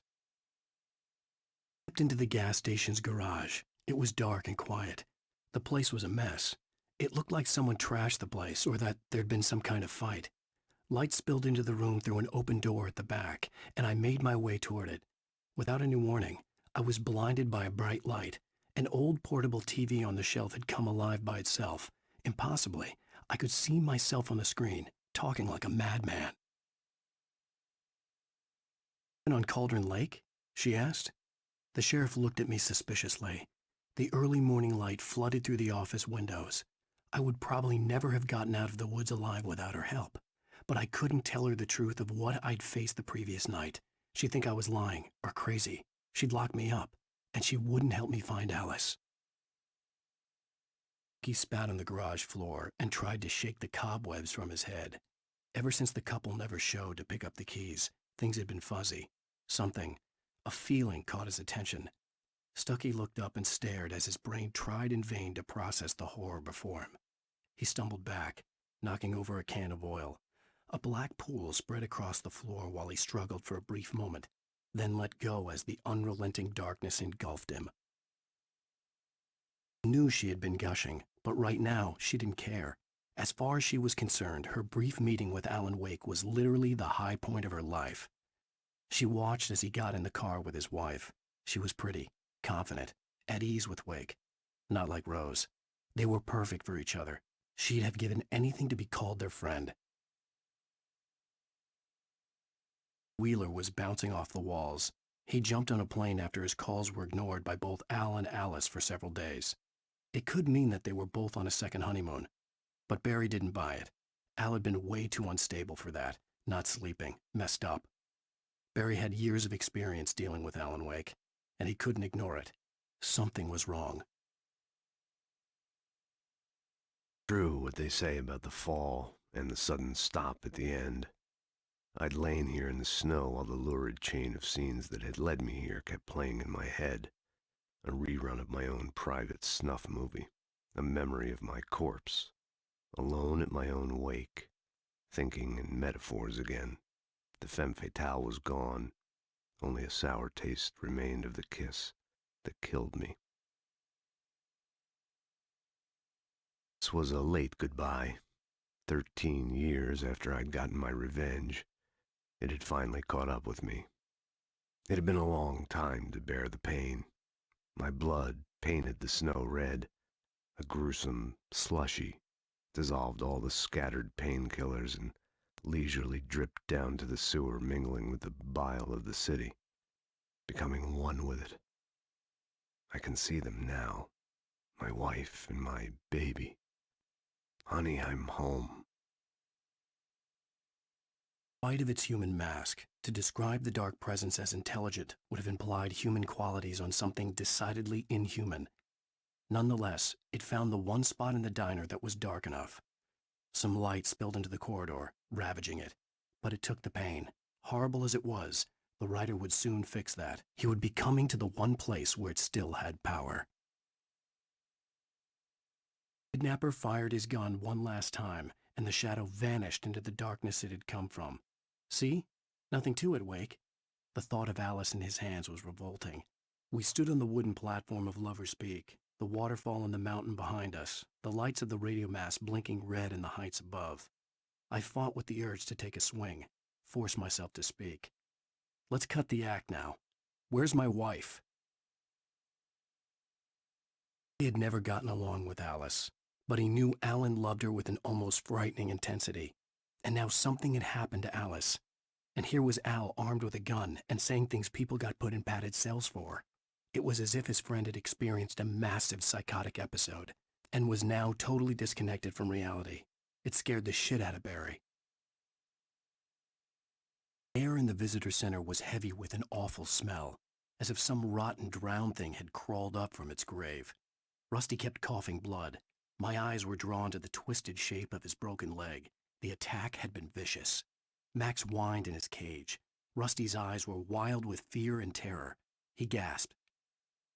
I stepped into the gas station's garage. It was dark and quiet. The place was a mess. It looked like someone trashed the place or that there'd been some kind of fight. Light spilled into the room through an open door at the back, and I made my way toward it. Without any warning, I was blinded by a bright light. An old portable TV on the shelf had come alive by itself. Impossibly, I could see myself on the screen, talking like a madman. "Been on Cauldron Lake?" she asked. The sheriff looked at me suspiciously. The early morning light flooded through the office windows. I would probably never have gotten out of the woods alive without her help. But I couldn't tell her the truth of what I'd faced the previous night. She'd think I was lying or crazy. She'd lock me up, and she wouldn't help me find Alice. He spat on the garage floor and tried to shake the cobwebs from his head. Ever since the couple never showed to pick up the keys, things had been fuzzy. Something, a feeling, caught his attention. Stuckey looked up and stared as his brain tried in vain to process the horror before him. He stumbled back, knocking over a can of oil. A black pool spread across the floor while he struggled for a brief moment, then let go as the unrelenting darkness engulfed him. He knew she had been gushing, but right now she didn't care. As far as she was concerned, her brief meeting with Alan Wake was literally the high point of her life. She watched as he got in the car with his wife. She was pretty, confident, at ease with Wake. Not like Rose. They were perfect for each other. She'd have given anything to be called their friend. Wheeler was bouncing off the walls. He jumped on a plane after his calls were ignored by both Al and Alice for several days. It could mean that they were both on a second honeymoon. But Barry didn't buy it. Al had been way too unstable for that, not sleeping, messed up. Barry had years of experience dealing with Alan Wake, and he couldn't ignore it. Something was wrong. True what they say about the fall and the sudden stop at the end. I'd lain here in the snow while the lurid chain of scenes that had led me here kept playing in my head. A rerun of my own private snuff movie. A memory of my corpse. Alone at my own wake. Thinking in metaphors again. The femme fatale was gone. Only a sour taste remained of the kiss that killed me. This was a late goodbye. 13 years after I'd gotten my revenge. It had finally caught up with me. It had been a long time to bear the pain. My blood painted the snow red. A gruesome slushy dissolved all the scattered painkillers and leisurely dripped down to the sewer, mingling with the bile of the city, becoming one with it. I can see them now, my wife and my baby. Honey, I'm home. In spite of its human mask, to describe the dark presence as intelligent would have implied human qualities on something decidedly inhuman. Nonetheless, it found the one spot in the diner that was dark enough. Some light spilled into the corridor, ravaging it. But it took the pain. Horrible as it was, the writer would soon fix that. He would be coming to the one place where it still had power. The kidnapper fired his gun one last time, and the shadow vanished into the darkness it had come from. See? Nothing to it, Wake. The thought of Alice in his hands was revolting. We stood on the wooden platform of Lover's Peak, the waterfall and the mountain behind us, the lights of the radio mast blinking red in the heights above. I fought with the urge to take a swing, force myself to speak. Let's cut the act now. Where's my wife? He had never gotten along with Alice, but he knew Alan loved her with an almost frightening intensity. And now something had happened to Alice. And here was Al armed with a gun and saying things people got put in padded cells for. It was as if his friend had experienced a massive psychotic episode and was now totally disconnected from reality. It scared the shit out of Barry. The air in the visitor center was heavy with an awful smell, as if some rotten drowned thing had crawled up from its grave. Rusty kept coughing blood. My eyes were drawn to the twisted shape of his broken leg. The attack had been vicious. Max whined in his cage. Rusty's eyes were wild with fear and terror. He gasped.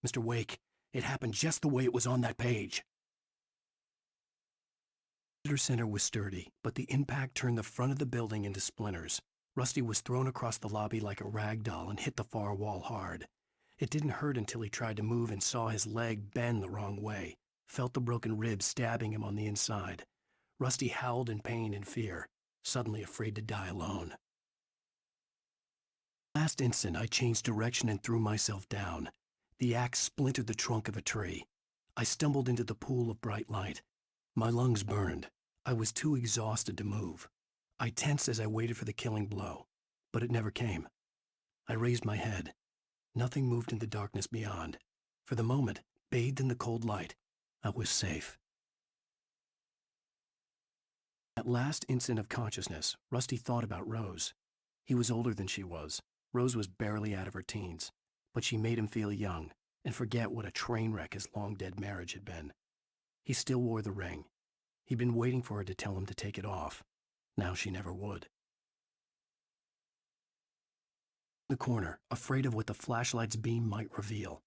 Mr. Wake, it happened just the way it was on that page. The visitor center was sturdy, but the impact turned the front of the building into splinters. Rusty was thrown across the lobby like a rag doll and hit the far wall hard. It didn't hurt until he tried to move and saw his leg bend the wrong way, felt the broken rib stabbing him on the inside. Rusty howled in pain and fear, suddenly afraid to die alone. Last instant, I changed direction and threw myself down. The axe splintered the trunk of a tree. I stumbled into the pool of bright light. My lungs burned. I was too exhausted to move. I tensed as I waited for the killing blow, but it never came. I raised my head. Nothing moved in the darkness beyond. For the moment, bathed in the cold light, I was safe. That last instant of consciousness, Rusty thought about Rose. He was older than she was. Rose was barely out of her teens, but she made him feel young and forget what a train wreck his long-dead marriage had been. He still wore the ring. He'd been waiting for her to tell him to take it off. Now she never would. In the corner, afraid of what the flashlight's beam might reveal.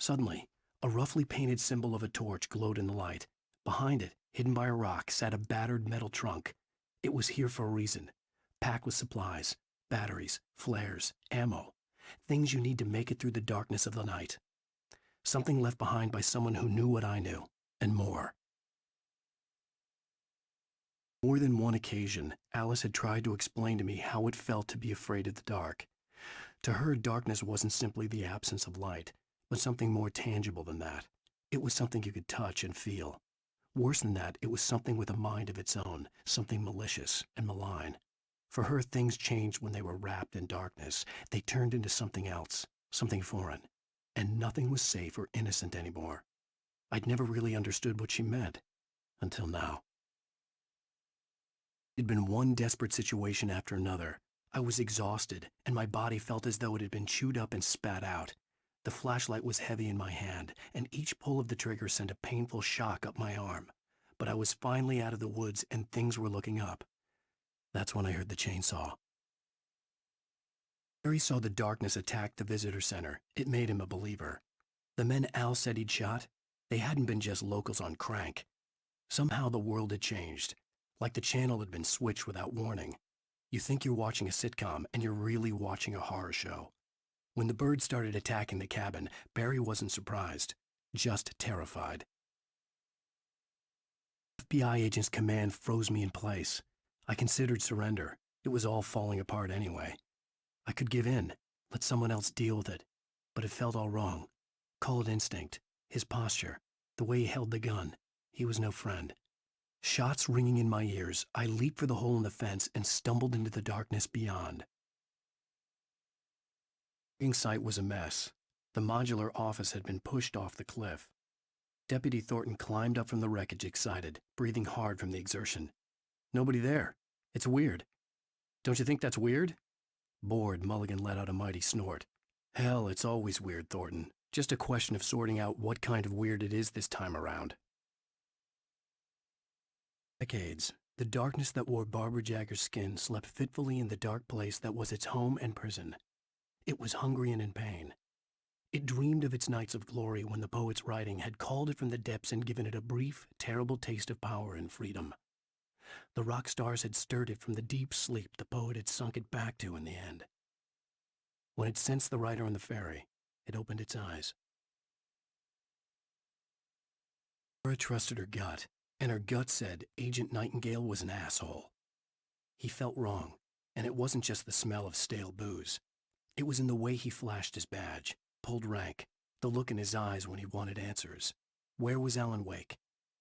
Suddenly, a roughly painted symbol of a torch glowed in the light. Behind it, hidden by a rock, sat a battered metal trunk. It was here for a reason, packed with supplies, batteries, flares, ammo, things you need to make it through the darkness of the night. Something left behind by someone who knew what I knew, and more. More than one occasion, Alice had tried to explain to me how it felt to be afraid of the dark. To her, darkness wasn't simply the absence of light, but something more tangible than that. It was something you could touch and feel. Worse than that, it was something with a mind of its own, something malicious and malign. For her, things changed when they were wrapped in darkness. They turned into something else, something foreign, and nothing was safe or innocent anymore. I'd never really understood what she meant, until now. It'd been one desperate situation after another. I was exhausted, and my body felt as though it had been chewed up and spat out. The flashlight was heavy in my hand, and each pull of the trigger sent a painful shock up my arm. But I was finally out of the woods, and things were looking up. That's when I heard the chainsaw. Harry saw the darkness attack the visitor center. It made him a believer. The men Al said he'd shot, they hadn't been just locals on crank. Somehow the world had changed, like the channel had been switched without warning. You think you're watching a sitcom, and you're really watching a horror show. When the birds started attacking the cabin, Barry wasn't surprised, just terrified. FBI agent's command froze me in place. I considered surrender. It was all falling apart anyway. I could give in, let someone else deal with it, but it felt all wrong. Call it instinct, his posture, the way he held the gun. He was no friend. Shots ringing in my ears, I leaped for the hole in the fence and stumbled into the darkness beyond. The site was a mess. The modular office had been pushed off the cliff. Deputy Thornton climbed up from the wreckage excited, breathing hard from the exertion. Nobody there. It's weird. Don't you think that's weird? Bored, Mulligan let out a mighty snort. Hell, it's always weird, Thornton. Just a question of sorting out what kind of weird it is this time around. Decades, the darkness that wore Barbara Jagger's skin slept fitfully in the dark place that was its home and prison. It was hungry and in pain. It dreamed of its nights of glory when the poet's writing had called it from the depths and given it a brief, terrible taste of power and freedom. The rock stars had stirred it from the deep sleep the poet had sunk it back to in the end. When it sensed the writer on the ferry, it opened its eyes. Laura trusted her gut, and her gut said Agent Nightingale was an asshole. He felt wrong, and it wasn't just the smell of stale booze. It was in the way he flashed his badge, pulled rank, the look in his eyes when he wanted answers. Where was Alan Wake?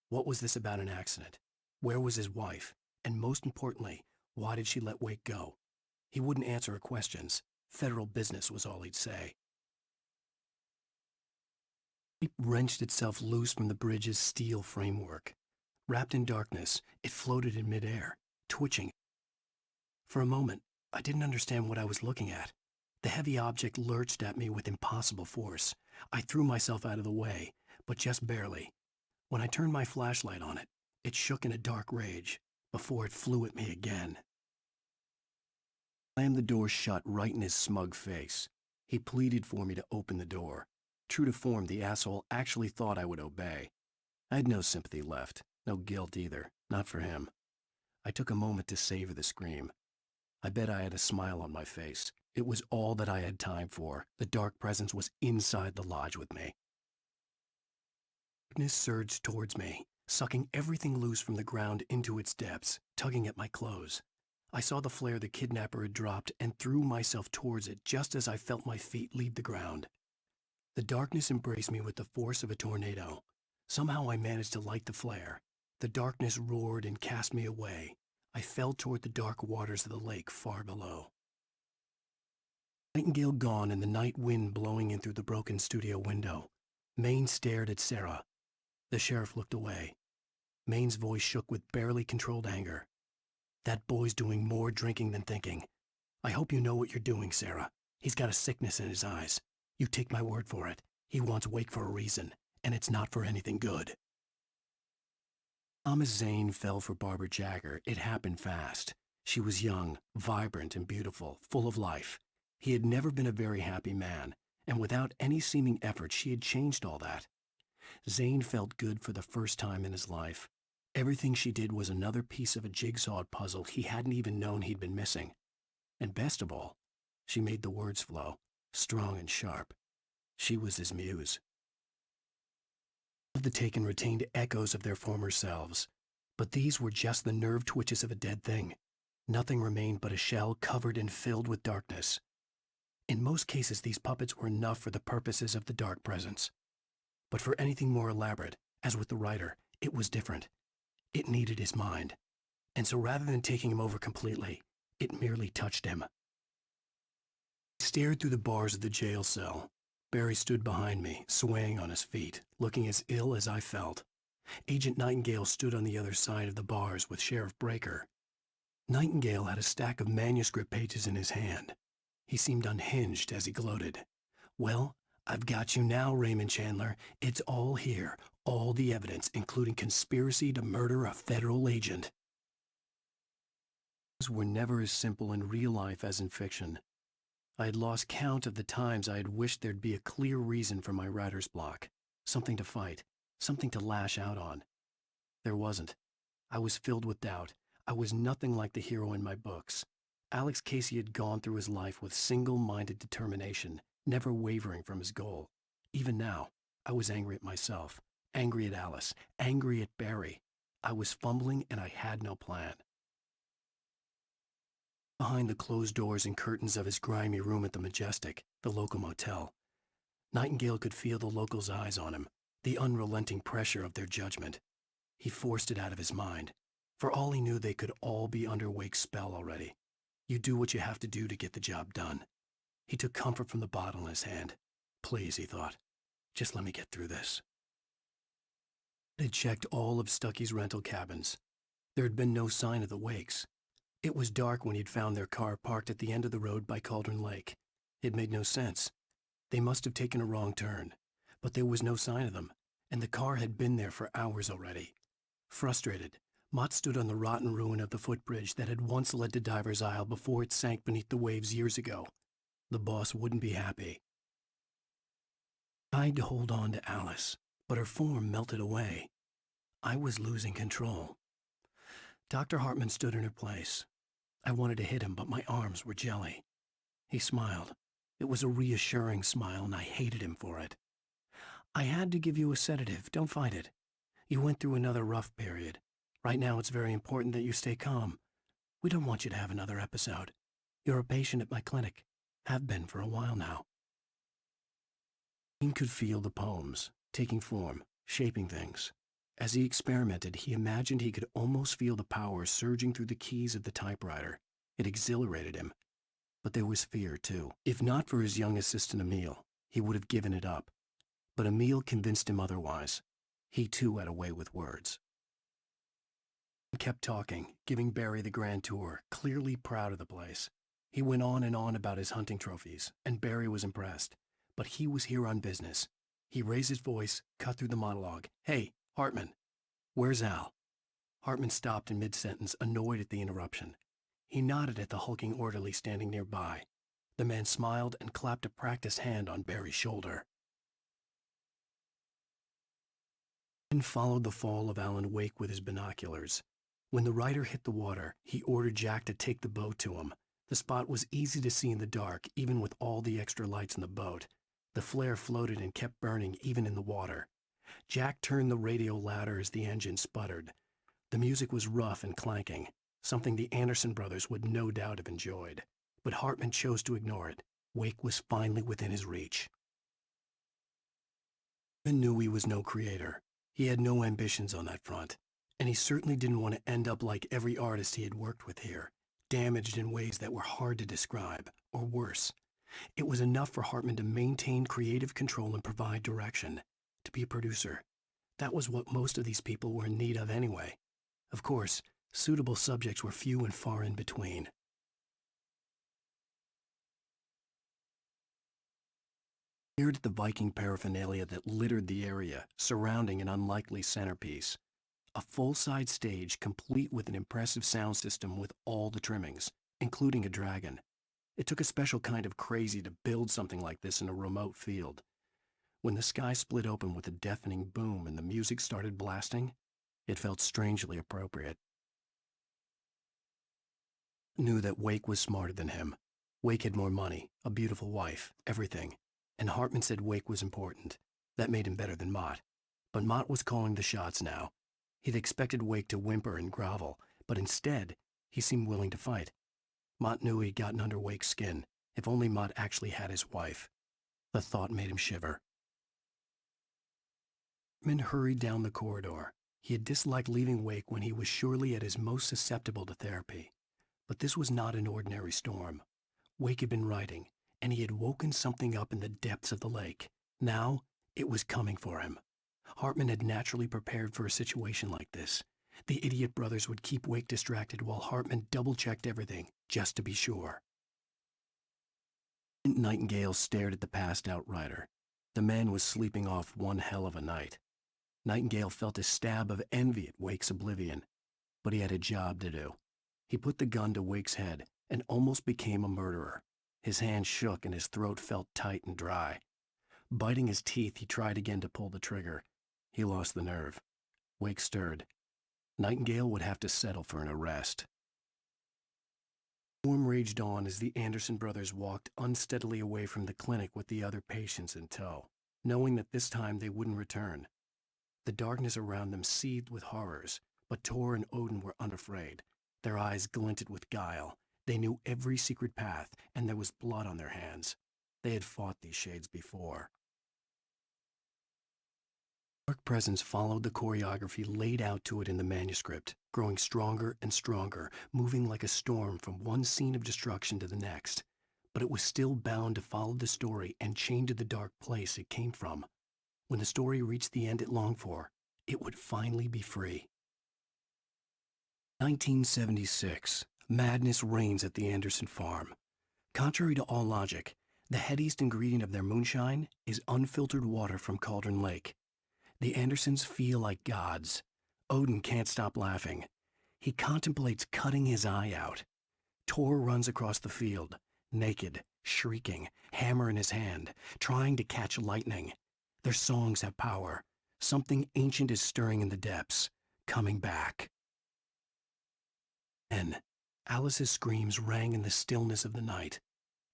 What was this about an accident? Where was his wife? And most importantly, why did she let Wake go? He wouldn't answer her questions. Federal business was all he'd say. It wrenched itself loose from the bridge's steel framework. Wrapped in darkness, it floated in midair, twitching. For a moment, I didn't understand what I was looking at. The heavy object lurched at me with impossible force. I threw myself out of the way, but just barely. When I turned my flashlight on it, it shook in a dark rage before it flew at me again. I slammed the door shut right in his smug face. He pleaded for me to open the door. True to form, the asshole actually thought I would obey. I had no sympathy left, no guilt either, not for him. I took a moment to savor the scream. I bet I had a smile on my face. It was all that I had time for. The dark presence was inside the lodge with me. Darkness surged towards me, sucking everything loose from the ground into its depths, tugging at my clothes. I saw the flare the kidnapper had dropped and threw myself towards it just as I felt my feet leave the ground. The darkness embraced me with the force of a tornado. Somehow I managed to light the flare. The darkness roared and cast me away. I fell toward the dark waters of the lake far below. Nightingale gone and the night wind blowing in through the broken studio window. Maine stared at Sarah. The sheriff looked away. Maine's voice shook with barely controlled anger. That boy's doing more drinking than thinking. I hope you know what you're doing, Sarah. He's got a sickness in his eyes. You take my word for it. He wants Wake for a reason, and it's not for anything good. Thomas Zane fell for Barbara Jagger. It happened fast. She was young, vibrant, and beautiful, full of life. He had never been a very happy man, and without any seeming effort, she had changed all that. Zane felt good for the first time in his life. Everything she did was another piece of a jigsaw puzzle he hadn't even known he'd been missing. And best of all, she made the words flow, strong and sharp. She was his muse. The taken retained echoes of their former selves, but these were just the nerve twitches of a dead thing. Nothing remained but a shell covered and filled with darkness. In most cases, these puppets were enough for the purposes of the dark presence. But for anything more elaborate, as with the writer, it was different. It needed his mind. And so rather than taking him over completely, it merely touched him. I stared through the bars of the jail cell. Barry stood behind me, swaying on his feet, looking as ill as I felt. Agent Nightingale stood on the other side of the bars with Sheriff Breaker. Nightingale had a stack of manuscript pages in his hand. He seemed unhinged as he gloated. Well, I've got you now, Raymond Chandler. It's all here, all the evidence, including conspiracy to murder a federal agent. Things were never as simple in real life as in fiction. I had lost count of the times I had wished there'd be a clear reason for my writer's block, something to fight, something to lash out on. There wasn't. I was filled with doubt. I was nothing like the hero in my books. Alex Casey had gone through his life with single-minded determination, never wavering from his goal. Even now, I was angry at myself, angry at Alice, angry at Barry. I was fumbling and I had no plan. Behind the closed doors and curtains of his grimy room at the Majestic, the local motel, Nightingale could feel the locals' eyes on him, the unrelenting pressure of their judgment. He forced it out of his mind. For all he knew, they could all be under Wake's spell already. You do what you have to do to get the job done. He took comfort from the bottle in his hand. Please, he thought, just let me get through this. He had checked all of Stucky's rental cabins. There had been no sign of the Wakes. It was dark when he'd found their car parked at the end of the road by Cauldron Lake. It made no sense. They must have taken a wrong turn. But there was no sign of them, and the car had been there for hours already. Frustrated, Mott stood on the rotten ruin of the footbridge that had once led to Diver's Isle before it sank beneath the waves years ago. The boss wouldn't be happy. I tried to hold on to Alice, but her form melted away. I was losing control. Dr. Hartman stood in her place. I wanted to hit him, but my arms were jelly. He smiled. It was a reassuring smile, and I hated him for it. I had to give you a sedative. Don't fight it. You went through another rough period. Right now, it's very important that you stay calm. We don't want you to have another episode. You're a patient at my clinic. Have been for a while now. He could feel the poems, taking form, shaping things. As he experimented, he imagined he could almost feel the power surging through the keys of the typewriter. It exhilarated him. But there was fear, too. If not for his young assistant Emile, he would have given it up. But Emile convinced him otherwise. He, too, had a way with words. He kept talking, giving Barry the grand tour, clearly proud of the place. He went on and on about his hunting trophies, and Barry was impressed. But he was here on business. He raised his voice, cut through the monologue. "Hey, Hartman, where's Al?" Hartman stopped in mid-sentence, annoyed at the interruption. He nodded at the hulking orderly standing nearby. The man smiled and clapped a practiced hand on Barry's shoulder. He followed the fall of Alan Wake with his binoculars. When the rider hit the water, he ordered Jack to take the boat to him. The spot was easy to see in the dark, even with all the extra lights in the boat. The flare floated and kept burning even in the water. Jack turned the radio louder as the engine sputtered. The music was rough and clanking, something the Anderson brothers would no doubt have enjoyed. But Hartman chose to ignore it. Wake was finally within his reach. Hartman knew he was no creator. He had no ambitions on that front, and he certainly didn't want to end up like every artist he had worked with here, damaged in ways that were hard to describe, or worse. It was enough for Hartman to maintain creative control and provide direction, to be a producer. That was what most of these people were in need of anyway. Of course, suitable subjects were few and far in between. He stared at the Viking paraphernalia that littered the area, surrounding an unlikely centerpiece. A full-size stage complete with an impressive sound system with all the trimmings, including a dragon. It took a special kind of crazy to build something like this in a remote field. When the sky split open with a deafening boom and the music started blasting, it felt strangely appropriate. He knew that Wake was smarter than him. Wake had more money, a beautiful wife, everything. And Hartman said Wake was important. That made him better than Mott. But Mott was calling the shots now. He'd expected Wake to whimper and grovel, but instead, he seemed willing to fight. Mott knew he'd gotten under Wake's skin. If only Mott actually had his wife. The thought made him shiver. Hartman hurried down the corridor. He had disliked leaving Wake when he was surely at his most susceptible to therapy. But this was not an ordinary storm. Wake had been writing, and he had woken something up in the depths of the lake. Now, it was coming for him. Hartman had naturally prepared for a situation like this. The idiot brothers would keep Wake distracted while Hartman double-checked everything, just to be sure. Nightingale stared at the passed-out rider. The man was sleeping off one hell of a night. Nightingale felt a stab of envy at Wake's oblivion, but he had a job to do. He put the gun to Wake's head and almost became a murderer. His hand shook and his throat felt tight and dry. Biting his teeth, he tried again to pull the trigger. He lost the nerve. Wake stirred. Nightingale would have to settle for an arrest. The storm raged on as the Anderson brothers walked unsteadily away from the clinic with the other patients in tow, knowing that this time they wouldn't return. The darkness around them seethed with horrors, but Tor and Odin were unafraid. Their eyes glinted with guile. They knew every secret path, and there was blood on their hands. They had fought these shades before. Dark presence followed the choreography laid out to it in the manuscript, growing stronger and stronger, moving like a storm from one scene of destruction to the next. But it was still bound to follow the story and chained to the dark place it came from. When the story reached the end it longed for, it would finally be free. 1976. Madness reigns at the Anderson farm. Contrary to all logic, The headiest ingredient of their moonshine is unfiltered water from Cauldron Lake. The Andersons feel like gods. Odin can't stop laughing. He contemplates cutting his eye out. Tor runs across the field, naked, shrieking, hammer in his hand, trying to catch lightning. Their songs have power. Something ancient is stirring in the depths, coming back. Then, Alice's screams rang in the stillness of the night.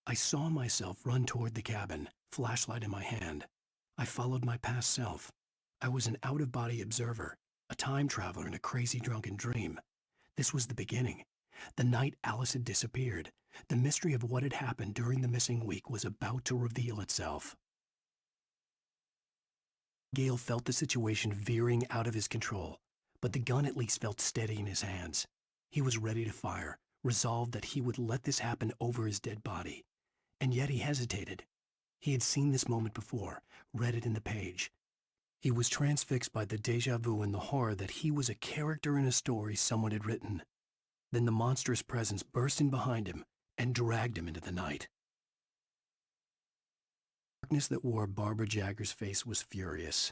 I saw myself run toward the cabin, flashlight in my hand. I followed my past self. I was an out-of-body observer, a time traveler in a crazy drunken dream. This was the beginning. The night Alice had disappeared, the mystery of what had happened during the missing week was about to reveal itself. Gale felt the situation veering out of his control, but the gun at least felt steady in his hands. He was ready to fire, resolved that he would let this happen over his dead body. And yet he hesitated. He had seen this moment before, read it in the page. He was transfixed by the déjà vu and the horror that he was a character in a story someone had written. Then the monstrous presence burst in behind him and dragged him into the night. The darkness that wore Barbara Jagger's face was furious.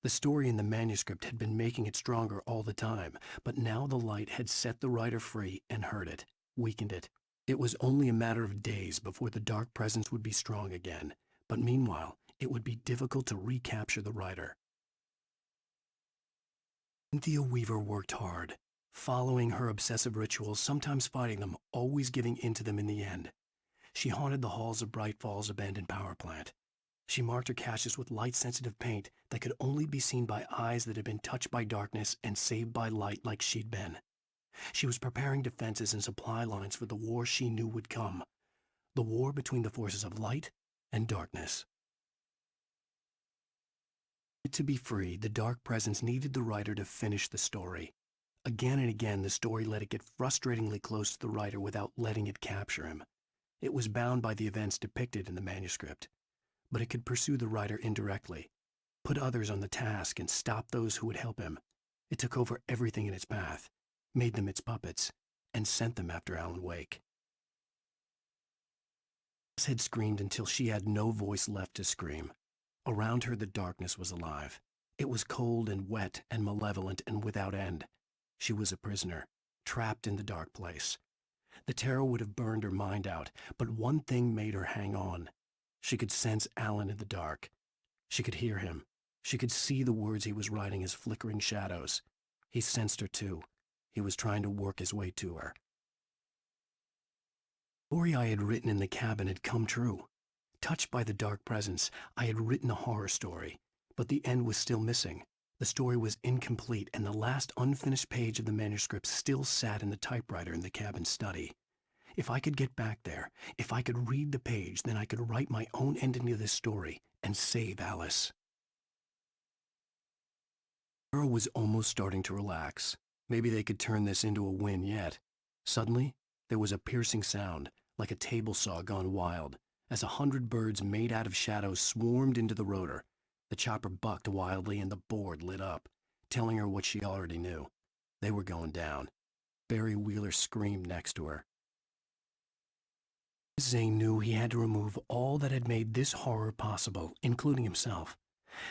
The story in the manuscript had been making it stronger all the time, but now the light had set the writer free and hurt it, weakened it. It was only a matter of days before the dark presence would be strong again, but meanwhile, it would be difficult to recapture the writer. Cynthia Weaver worked hard, following her obsessive rituals, sometimes fighting them, always giving in to them in the end. She haunted the halls of Bright Falls abandoned power plant. She marked her caches with light-sensitive paint that could only be seen by eyes that had been touched by darkness and saved by light like she'd been. She was preparing defenses and supply lines for the war she knew would come, the war between the forces of light and darkness. To be free, the dark presence needed the writer to finish the story. Again and again, the story let it get frustratingly close to the writer without letting it capture him. It was bound by the events depicted in the manuscript, but it could pursue the writer indirectly, put others on the task and stop those who would help him. It took over everything in its path, made them its puppets, and sent them after Alan Wake. Alice had screamed until she had no voice left to scream. Around her, the darkness was alive. It was cold and wet and malevolent and without end. She was a prisoner, trapped in the dark place. The terror would have burned her mind out, but one thing made her hang on. She could sense Alan in the dark. She could hear him. She could see the words he was writing as flickering shadows. He sensed her too. He was trying to work his way to her. The story I had written in the cabin had come true. Touched by the dark presence, I had written a horror story, but the end was still missing. The story was incomplete, and the last unfinished page of the manuscript still sat in the typewriter in the cabin study. If I could get back there, if I could read the page, then I could write my own ending to this story and save Alice. Sarah was almost starting to relax. Maybe they could turn this into a win yet. Suddenly, there was a piercing sound, like a table saw gone wild, as 100 birds made out of shadows swarmed into the rotor. The chopper bucked wildly and the board lit up, telling her what she already knew. They were going down. Barry Wheeler screamed next to her. Zane knew he had to remove all that had made this horror possible, including himself.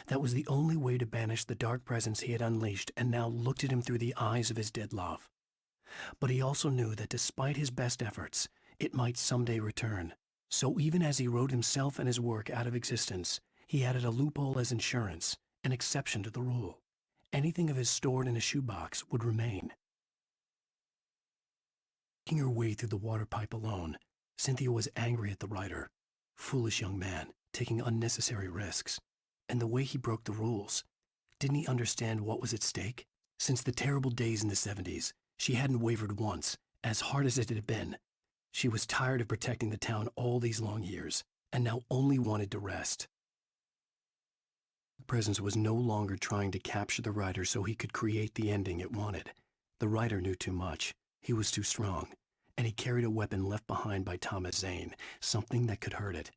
That was the only way to banish the dark presence he had unleashed and now looked at him through the eyes of his dead love. But he also knew that despite his best efforts, it might someday return. So even as he wrote himself and his work out of existence, he added a loophole as insurance, an exception to the rule. Anything of his stored in a shoebox would remain. Making her way through the water pipe alone, Cynthia was angry at the writer. Foolish young man, taking unnecessary risks. And the way he broke the rules. Didn't he understand what was at stake? Since the terrible days in the 70s, she hadn't wavered once, as hard as it had been. She was tired of protecting the town all these long years, and now only wanted to rest. The presence was no longer trying to capture the writer so he could create the ending it wanted. The writer knew too much. He was too strong. And he carried a weapon left behind by Thomas Zane, something that could hurt it.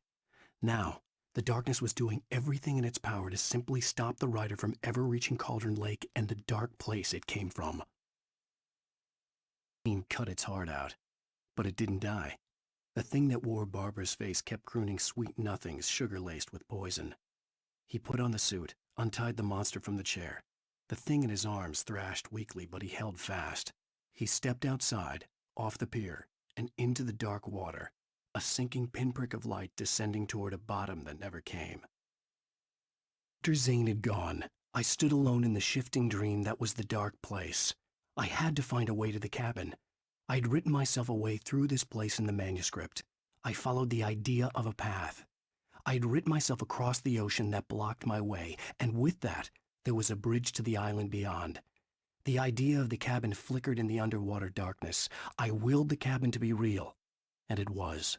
Now, the darkness was doing everything in its power to simply stop the writer from ever reaching Cauldron Lake and the dark place it came from. Zane cut its heart out, but it didn't die. The thing that wore Barbara's face kept crooning sweet nothings sugar-laced with poison. He put on the suit, untied the monster from the chair. The thing in his arms thrashed weakly, but he held fast. He stepped outside, off the pier, and into the dark water, a sinking pinprick of light descending toward a bottom that never came. After Zane had gone, I stood alone in the shifting dream that was the dark place. I had to find a way to the cabin. I'd written myself a way through this place in the manuscript. I followed the idea of a path. I'd written myself across the ocean that blocked my way, and with that, there was a bridge to the island beyond. The idea of the cabin flickered in the underwater darkness. I willed the cabin to be real, and it was.